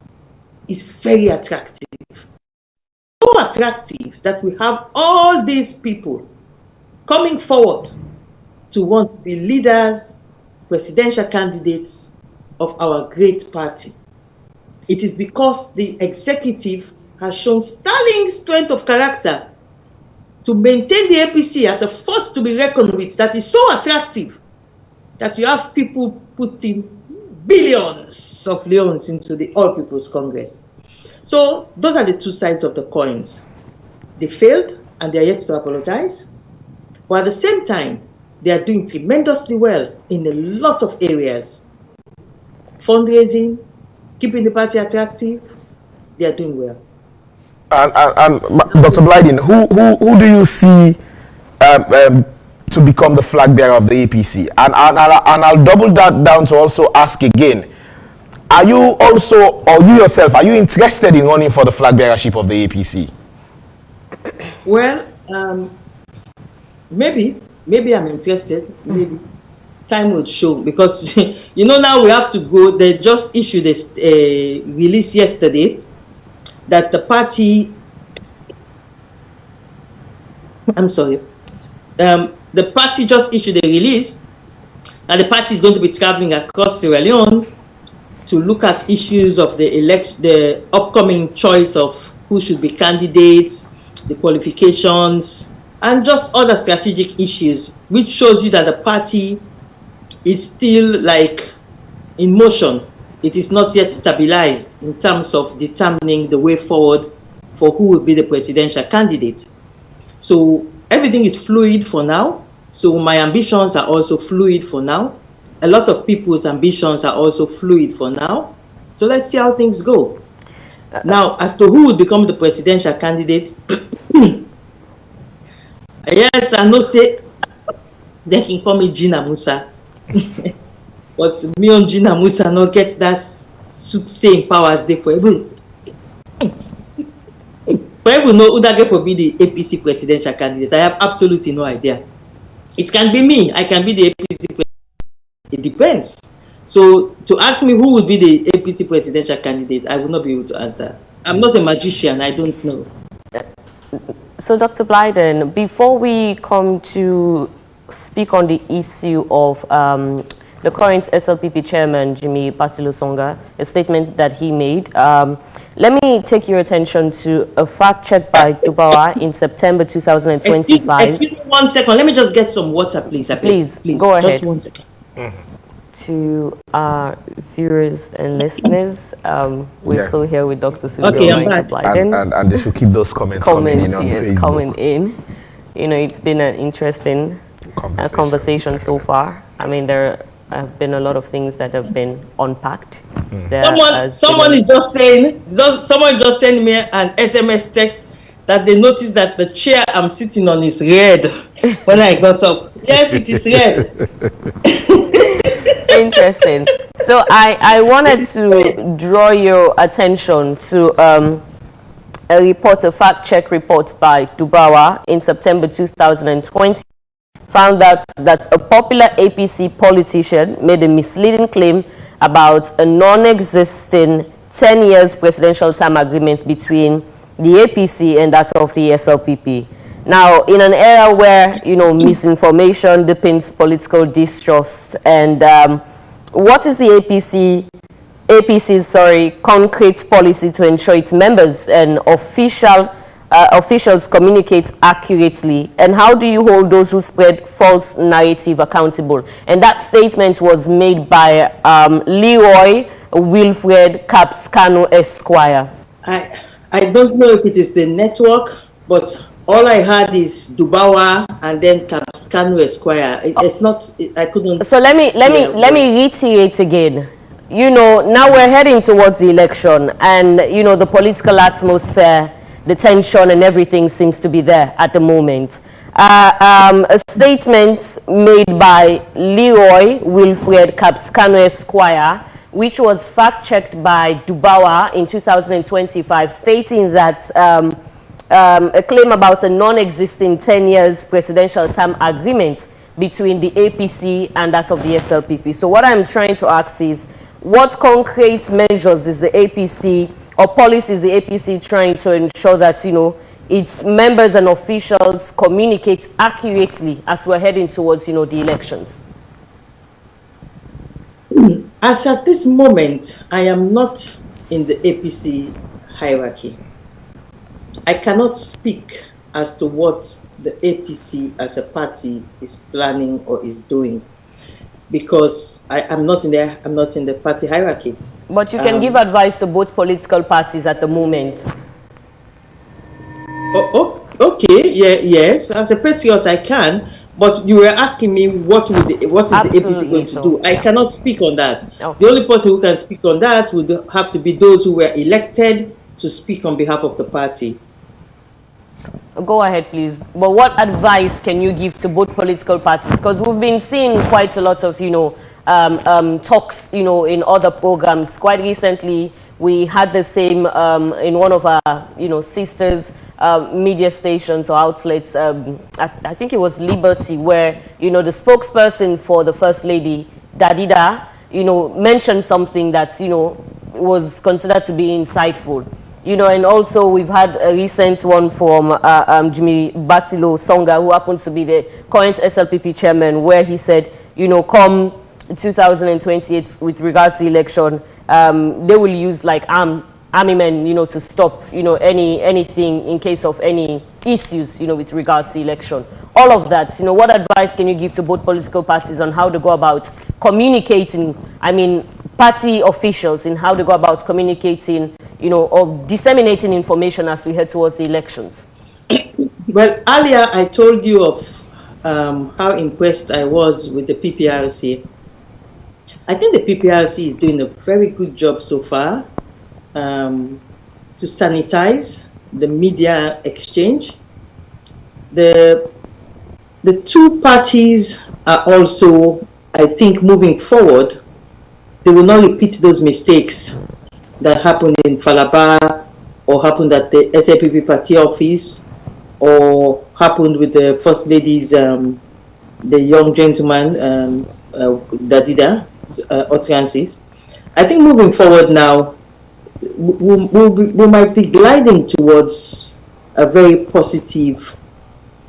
is very attractive. So attractive that we have all these people coming forward to want to be leaders, presidential candidates of our great party. It is because the executive has shown sterling strength of character to maintain the APC as a force to be reckoned with that is so attractive that you have people putting billions of leones into the All People's Congress. So those are the two sides of the coins. They failed and they are yet to apologize. But at the same time, they are doing tremendously well in a lot of areas. Fundraising, keeping the party attractive, they are doing well. And Dr. Blyden, who do you see to become the flag bearer of the APC? And I'll double that down to also ask again, are you also, or you yourself, are you interested in running for the flag bearership of the APC? Well, maybe I'm interested. Maybe time will show, because now we have to go. They just issued a release yesterday that the party. I'm sorry. The party just issued a release, and the party is going to be traveling across Sierra Leone to look at issues of the upcoming choice of who should be candidates, the qualifications, and just other strategic issues, which shows you that the party is still like in motion. It is not yet stabilized in terms of determining the way forward for who will be the presidential candidate. So everything is fluid for now. So my ambitions are also fluid for now. A lot of people's ambitions are also fluid for now. So let's see how things go. Now, as to who will become the presidential candidate, yes, I know say they can call me Gina Musa. But me and Gina Musa not get that same powers they for able. For able know who that get for be the APC presidential candidate. I have absolutely no idea. It can be me. I can be the APC president. It depends. So to ask me who would be the APC presidential candidate, I will not be able to answer. I'm not a magician. I don't know. So Dr. Blyden, before we come to speak on the issue of the current SLPP chairman, Jimmy Batilusonga, a statement that he made, let me take your attention to a fact check by Dubawa in September 2025. Excuse me 1 second. Let me just get some water, please. Please, go ahead. Just 1 second. To our viewers and listeners, we're still here with Dr. Sylvia Blyden. And they should keep those comments coming in on Facebook. Coming in. It's been an interesting conversation so far. I mean, there have been a lot of things that have been unpacked. Someone is just sending me an SMS text that they noticed that the chair I'm sitting on is red when I got up. Yes, it is red. Interesting. So I wanted to draw your attention to a fact check report by Dubawa in September 2020. Found out that a popular APC politician made a misleading claim about a non-existing 10 years presidential term agreement between the APC and that of the SLPP. Now, in an era where, misinformation deepens political distrust, and what is the APC's concrete policy to ensure its members and officials communicate accurately, and how do you hold those who spread false narrative accountable? And that statement was made by Leroy Wilfred Capscano Esquire. I don't know if it is the network, but all I heard is Dubawa and then Capscano Esquire. It's not. I couldn't. So let me reiterate again. Now we're heading towards the election, and the political atmosphere, the tension and everything seems to be there at the moment. A statement made by Leroy Wilfred Capscano Esquire, which was fact-checked by Dubawa in 2025, stating that a claim about a non-existing 10 years presidential term agreement between the APC and that of the SLPP. So what I'm trying to ask is, what concrete measures is the APC or policies the APC trying to ensure that, its members and officials communicate accurately as we're heading towards, the elections? As at this moment, I am not in the APC hierarchy. I cannot speak as to what the APC as a party is planning or is doing, because I'm not in the party hierarchy. But you can give advice to both political parties at the moment. Okay, yes. As a patriot, I can. But you were asking me what is the APC going to do? I cannot speak on that. Okay. The only person who can speak on that would have to be those who were elected to speak on behalf of the party. Go ahead, please. But what advice can you give to both political parties? Because we've been seeing quite a lot of, talks, in other programs. Quite recently, we had the same in one of our, sisters media stations or outlets. I think it was Liberty, where, you know, the spokesperson for the First Lady, Dadida, you know, mentioned something that, you know, was considered to be insightful. You know, and also we've had a recent one from Jimmy Batilo Songa, who happens to be the current SLPP chairman, where he said, you know, come 2028 with regards to election, they will use like army men, you know, to stop, you know, anything in case of any issues, you know, with regards to election. All of that, you know, what advice can you give to both political parties on how to go about communicating, I mean, party officials in how to go about communicating, you know, or disseminating information as we head towards the elections? Well, earlier I told you of how impressed I was with the PPRC. I think the PPRC is doing a very good job so far to sanitize the media exchange. The two parties are also, I think, moving forward. They will not repeat those mistakes that happened in Falaba, or happened at the SLPP party office, or happened with the First Lady's, the young gentleman, Dadida, utterances. I think moving forward now, we might be gliding towards a very positive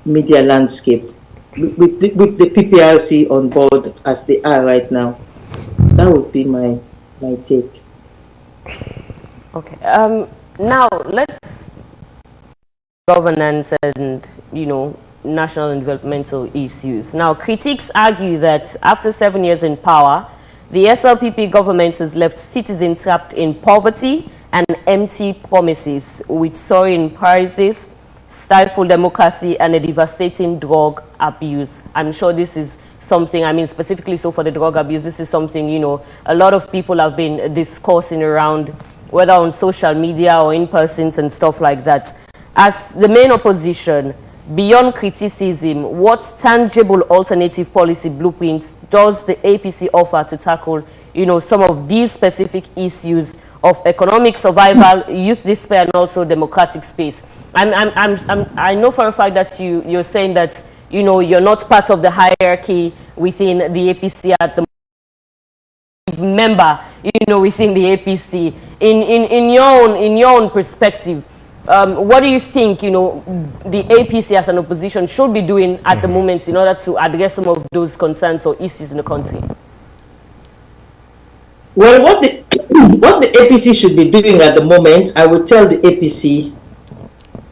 media landscape with the PPRC on board as they are right now. That would be my take. Okay. Now let's governance and, you know, national and developmental issues. Now, critics argue that after 7 years in power, the SLPP government has left citizens trapped in poverty and empty promises, with soaring prices, stifled democracy, and a devastating drug abuse. I'm sure this is something, I mean, specifically so for the drug abuse, this is something, you know, a lot of people have been discussing around, whether on social media or in persons and stuff like that. As the main opposition, beyond criticism, what tangible alternative policy blueprints does the APC offer to tackle, you know, some of these specific issues of economic survival, youth despair, and also democratic space? I know for a fact that you're saying that, you know, you're not part of the hierarchy within the APC at the member, you know, within the APC. In your own perspective, what do you think, you know, the APC as an opposition should be doing at the moment in order to address some of those concerns or issues in the country? Well, what the APC should be doing at the moment, I would tell the APC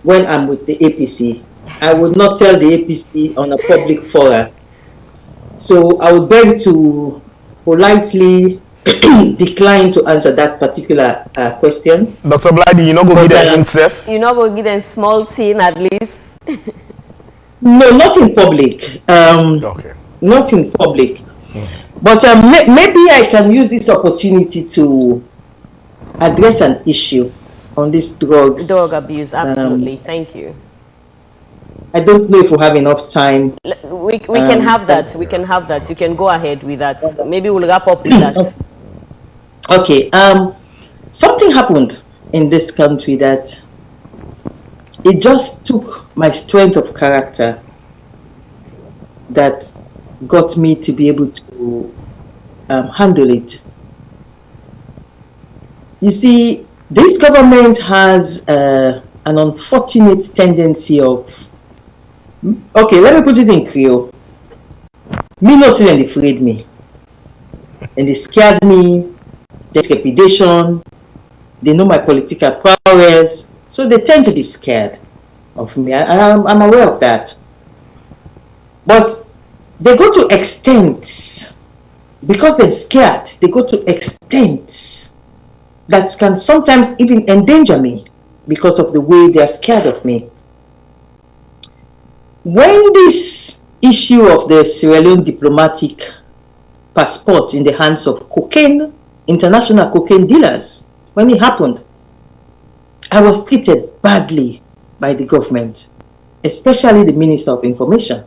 when I'm with the APC. I would not tell the APC on a public forum. So I would beg to politely decline to answer that particular question. Dr. Blyden, you not go give them himself? You not go give them small thing at least? No, not in public. Okay. Not in public. But maybe I can use this opportunity to address an issue on this drug abuse. Absolutely. Thank you. I don't know if we have enough time. We can have that. We can have that. You can go ahead with that. Maybe we'll wrap up with that. Okay. Something happened in this country that it just took my strength of character that got me to be able to handle it. You see, this government has an unfortunate tendency of, okay, let me put it in Creole. Me no say they afraid me. And they scared me, there's reputation, they know my political prowess, so they tend to be scared of me. I'm aware of that. But they go to extents, because they're scared, they go to extents that can sometimes even endanger me because of the way they're scared of me. When this issue of the Sierra Leone diplomatic passport in the hands of international cocaine dealers, when it happened, I was treated badly by the government, especially the Minister of Information.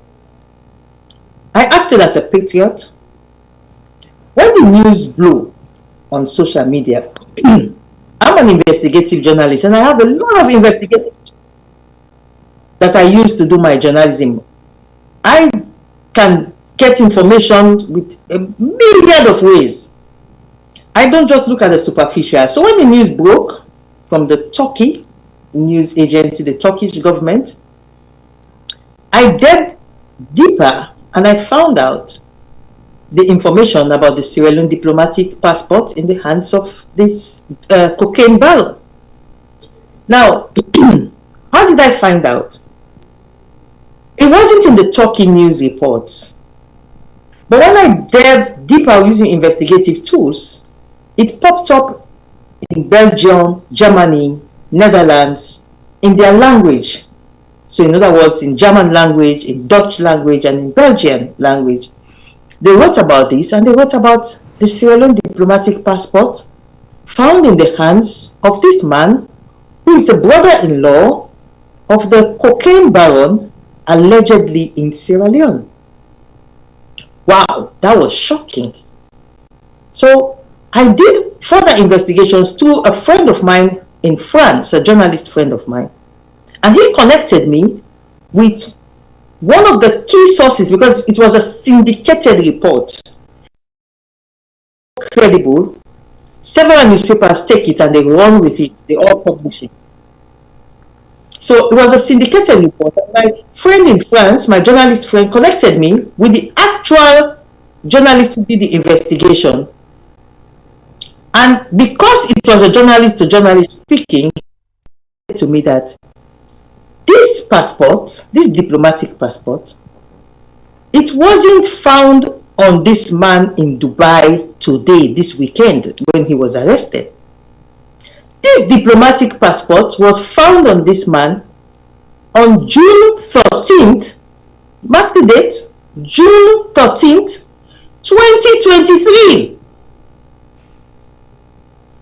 I acted as a patriot. When the news blew on social media, I'm an investigative journalist and I have a lot of investigative. that I use to do my journalism. I can get information with a myriad of ways. I don't just look at the superficial. So when the news broke from the Turkey news agency, the Turkish government, I delved deeper and I found out the information about the Sierra Leone diplomatic passport in the hands of this cocaine barrel. Now, how did I find out? It wasn't in the Turkey news reports. But when I delved deeper using investigative tools, it popped up in Belgium, Germany, Netherlands, in their language. So in other words, in German language, in Dutch language, and in Belgian language. They wrote about this, and they wrote about the Sierra Leone diplomatic passport found in the hands of this man who is a brother-in-law of the cocaine baron allegedly in Sierra Leone. Wow, that was shocking. So I did further investigations through a friend of mine in France, a journalist friend of mine, and he connected me with one of the key sources because it was a syndicated report. Credible. Several newspapers take it and they run with it. They all publish it. So it was a syndicated report. My friend in France, my journalist friend, connected me with the actual journalist who did the investigation. And because it was a journalist to journalist speaking, he said to me that this passport, this diplomatic passport, it wasn't found on this man in Dubai today, this weekend, when he was arrested. This diplomatic passport was found on this man on June 13th, mark the date, June 13th, 2023.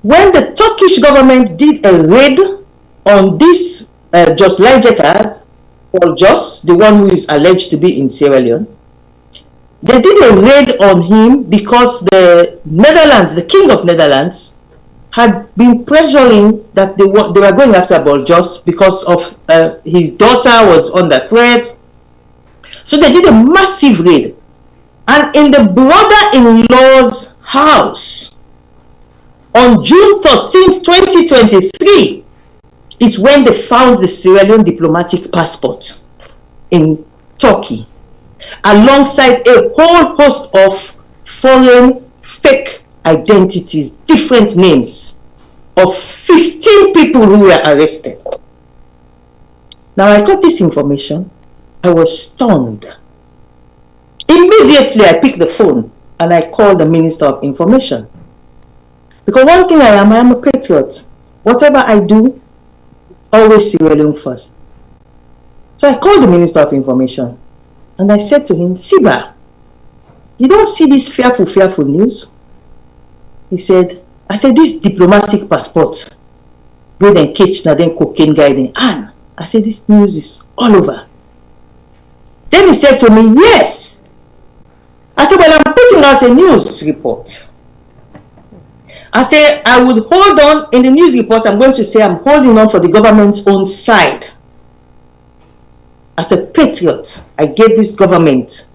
When the Turkish government did a raid on this Jos Lijekers, or Jos, the one who is alleged to be in Sierra Leone, they did a raid on him because the Netherlands, the King of Netherlands, had been pressuring that they were going after Boljos because of his daughter was under threat. So they did a massive raid. And in the brother-in-law's house, on June 13th, 2023, is when they found the Sierra Leone diplomatic passport in Turkey, alongside a whole host of foreign fake identities, different names of 15 people who were arrested. Now I got this information, I was stunned. Immediately I picked the phone and I called the Minister of Information. Because one thing I am a patriot. Whatever I do, always Sierra Leone first. So I called the Minister of Information and I said to him, Siba, you don't see this fearful news? He said, I said, this diplomatic passport, where then catch now then cocaine guy then Anne. I said, this news is all over. Then he said to me, yes. I said, well, I'm putting out a news report. I said, I would hold on, in the news report, I'm going to say I'm holding on for the government's own side. As a patriot, I gave this government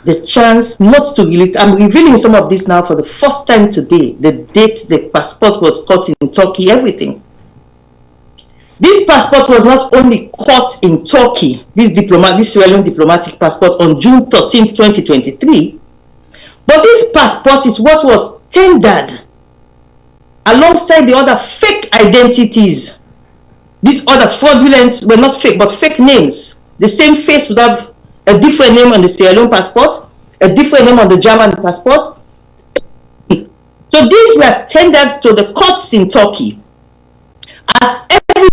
the chance not to release. I'm revealing some of this now for the first time today. The date the passport was caught in Turkey, everything. This passport was not only caught in Turkey, this Sierra Leone diplomatic passport on June 13th, 2023, but this passport is what was tendered alongside the other fake identities. These other fraudulent, well, not fake, but fake names. The same face would have a different name on the Sierra Leone passport, a different name on the German passport. So these were tendered to the courts in Turkey as every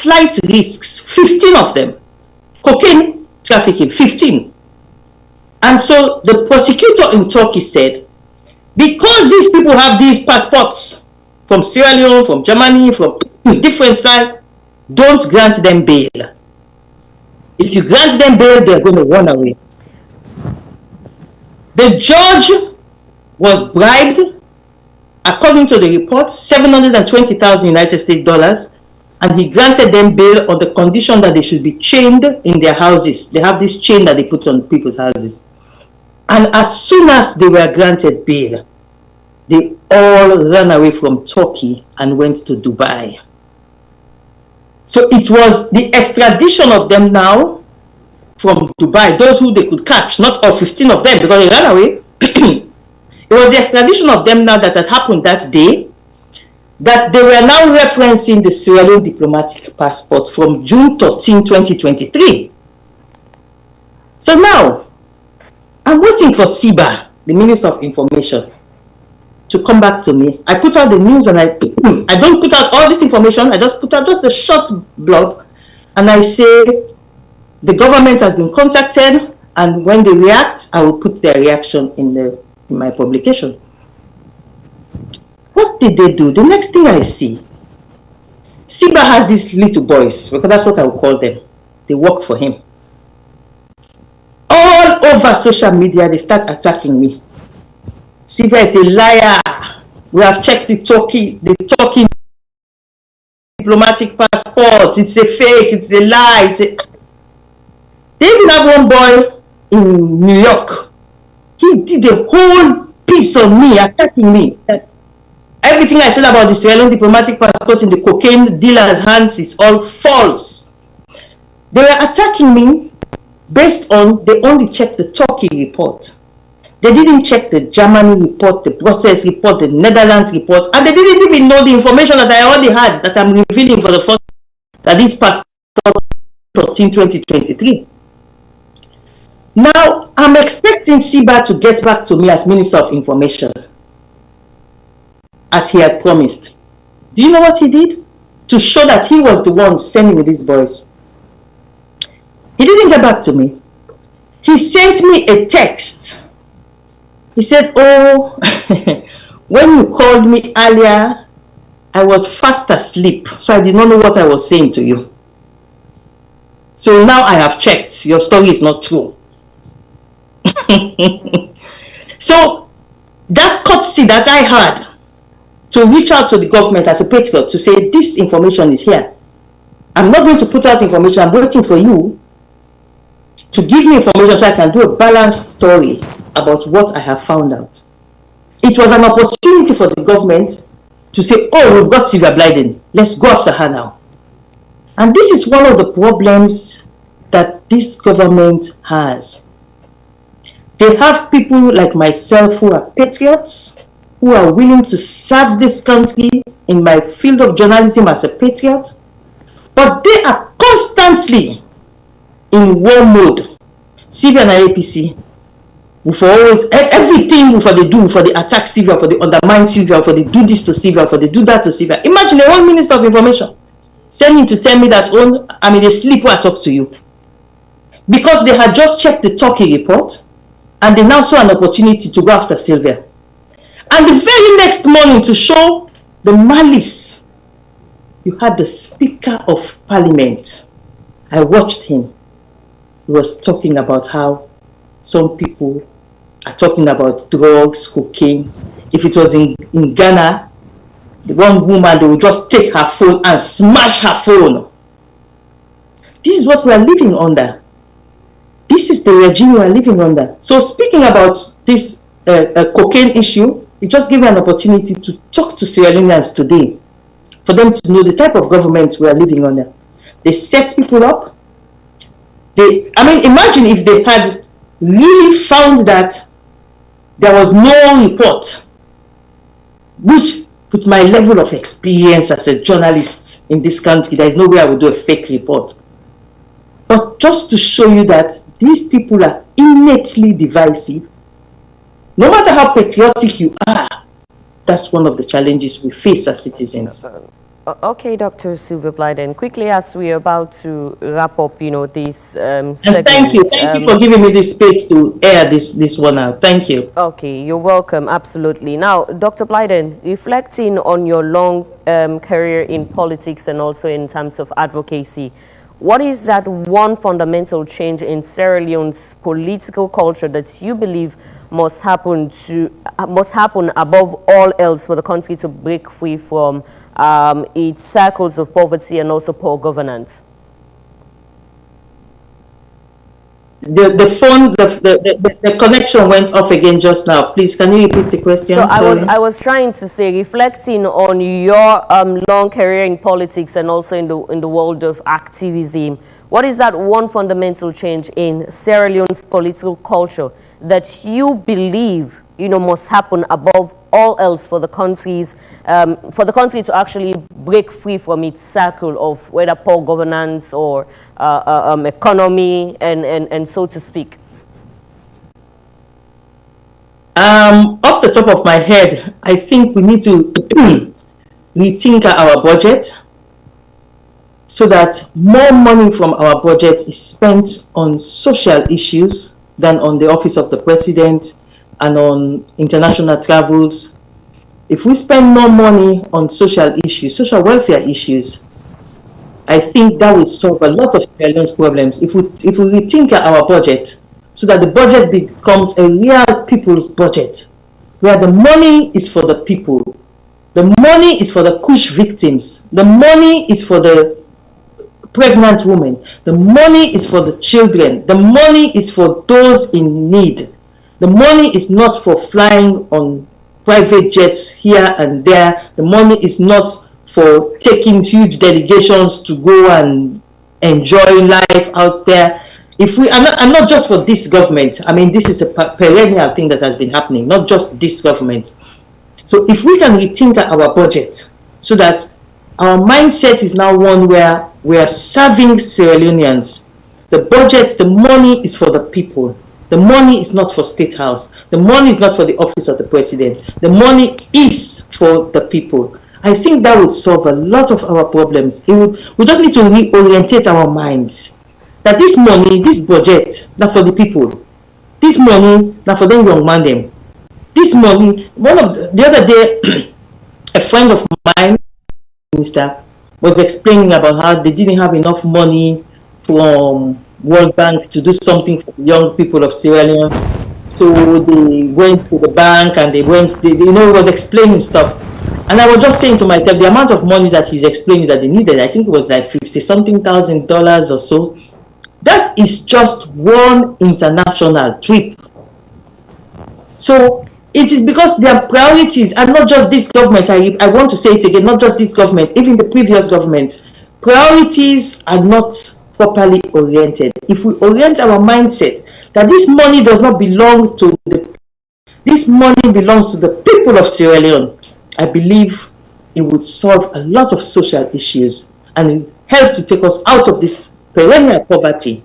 flight risks, 15 of them. Cocaine trafficking, 15. And so the prosecutor in Turkey said, because these people have these passports from Sierra Leone, from Germany, from different sides, don't grant them bail. If you grant them bail, they're going to run away. The judge was bribed, according to the report, $720,000 United States dollars, and he granted them bail on the condition that they should be chained in their houses. They have this chain that they put on people's houses. And as soon as they were granted bail, they all ran away from Turkey and went to Dubai. So it was the extradition of them now from Dubai, those who they could catch, not all 15 of them because they ran away. It was the extradition of them now that had happened that day, that they were now referencing the Sierra Leone diplomatic passport from June 13, 2023. So now, I'm waiting for SIBA, the Minister of Information, to come back to me. I put out the news and I don't put out all this information, I just put out just a short blog, and I say the government has been contacted, and when they react, I will put their reaction in my publication. What did they do? The next thing I see, SIBA has these little boys, because that's what I will call them. They work for him. All over social media, they start attacking me. SIBA is a liar. We have checked the Turkey diplomatic passport. It's a fake, it's a lie. They even have one boy in New York. He did a whole piece on me, attacking me. Everything I said about the Sierra Leone diplomatic passport in the cocaine dealer's hands is all false. They were attacking me based on they only checked the Turkey report. They didn't check the Germany report, the Brussels report, the Netherlands report, and they didn't even know the information that I already had, that I'm revealing for the first time, that this passport 13 2023. Now, I'm expecting SIBA to get back to me as Minister of Information, as he had promised. Do you know what he did? To show that he was the one sending me these boys. He didn't get back to me. He sent me a text. He said, oh, when you called me earlier, I was fast asleep, so I did not know what I was saying to you. So now I have checked. Your story is not true. So that courtesy that I had to reach out to the government as a patriot to say this information is here. I'm not going to put out information. I'm waiting for you to give me information so I can do a balanced story about what I have found out. It was an opportunity for the government to say, oh, we've got Sylvia Blyden. Let's go after her now. And this is one of the problems that this government has. They have people like myself who are patriots, who are willing to serve this country in my field of journalism as a patriot, but they are constantly in war mode. Sylvia and APC, for always, everything for they do, for the attack Sylvia, for the undermine Sylvia, for they do this to Sylvia, for they do that to Sylvia. Imagine a whole Minister of Information sending to tell me that, oh, I'm in a sleep when I talk to you. Because they had just checked the Turkey report, and they now saw an opportunity to go after Sylvia. And the very next morning, to show the malice, you had the Speaker of Parliament. I watched him. He was talking about how some people are talking about drugs, cocaine. If it was in Ghana, the one woman, they would just take her phone and smash her phone. This is what we are living under. This is the regime we are living under. So speaking about this cocaine issue, it just gave me an opportunity to talk to Sierra Leoneans today, for them to know the type of government we are living under. They set people up. Imagine if they had really found that there was no report, which with my level of experience as a journalist in this country, there is no way I would do a fake report. But just to show you that these people are innately divisive. No matter how patriotic you are, that's one of the challenges we face as citizens. Okay, Dr. Sylvia Blyden, quickly as we are about to wrap up, this segment. And thank you for giving me this space to air this one out. Thank you. Okay, you're welcome, absolutely. Now, Dr. Blyden, reflecting on your long career in politics and also in terms of advocacy, what is that one fundamental change in Sierra Leone's political culture that you believe must happen to must happen above all else for the country to break free from its cycles of poverty and also poor governance? The connection went off again just now. Please, can you repeat the question? So I was trying to say, reflecting on your long career in politics and also in the world of activism, what is that one fundamental change in Sierra Leone's political culture that you believe must happen above all else for the country to actually break free from its cycle of whether poor governance or economy and so to speak? Off the top of my head, I think we need to rethink our budget so that more money from our budget is spent on social issues than on the office of the president and on international travels. If we spend more money on social issues, social welfare issues, I think that will solve a lot of Sierra Leone's problems. If we rethink our budget so that the budget becomes a real people's budget, where the money is for the people, the money is for the Kush victims, the money is for the pregnant women, the money is for the children, the money is for those in need. The money is not for flying on private jets here and there. The money is not for taking huge delegations to go and enjoy life out there. If we and not just for this government, I mean, this is a perennial thing that has been happening, not just this government. So if we can rethink our budget so that our mindset is now one where we are serving Sierra Leoneans, the budget, the money is for the people. The money is not for State House. The money is not for the office of the president. The money is for the people. I think that would solve a lot of our problems. We just need to reorientate our minds. That this money, this budget, not for the people. This money, not for them young man them. This money, the other day, a friend of mine, minister, was explaining about how they didn't have enough money from World Bank to do something for the young people of Sierra Leone. So they went to the bank and he was explaining stuff. And I was just saying to myself, the amount of money that he's explaining that they needed, I think it was like $50-something thousand or so. That is just one international trip. So it is because their priorities are not just this government. I want to say it again, not just this government, even the previous governments. Priorities are not properly oriented. If we orient our mindset that this money does not belong to this money belongs to the people of Sierra Leone, I believe it would solve a lot of social issues and help to take us out of this perennial poverty.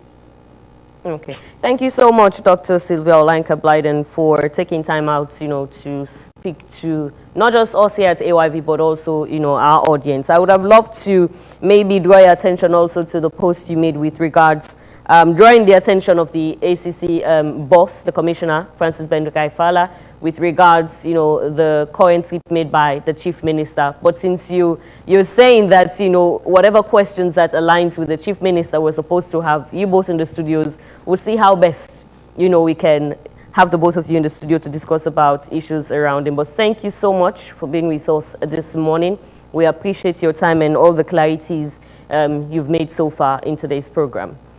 Okay. Thank you so much, Dr. Sylvia Blyden, for taking time out, to speak to not just us here at AYV, but also, our audience. I would have loved to maybe draw your attention also to the post you made with regards, drawing the attention of the ACC boss, the commissioner, Francis Bendukai-Fala, with regards, the current tweet made by the chief minister. But since you're saying that, whatever questions that aligns with the chief minister, we're supposed to have you both in the studios, we'll see how best, we can have the both of you in the studio to discuss about issues around him. But thank you so much for being with us this morning. We appreciate your time and all the clarities you've made so far in today's program.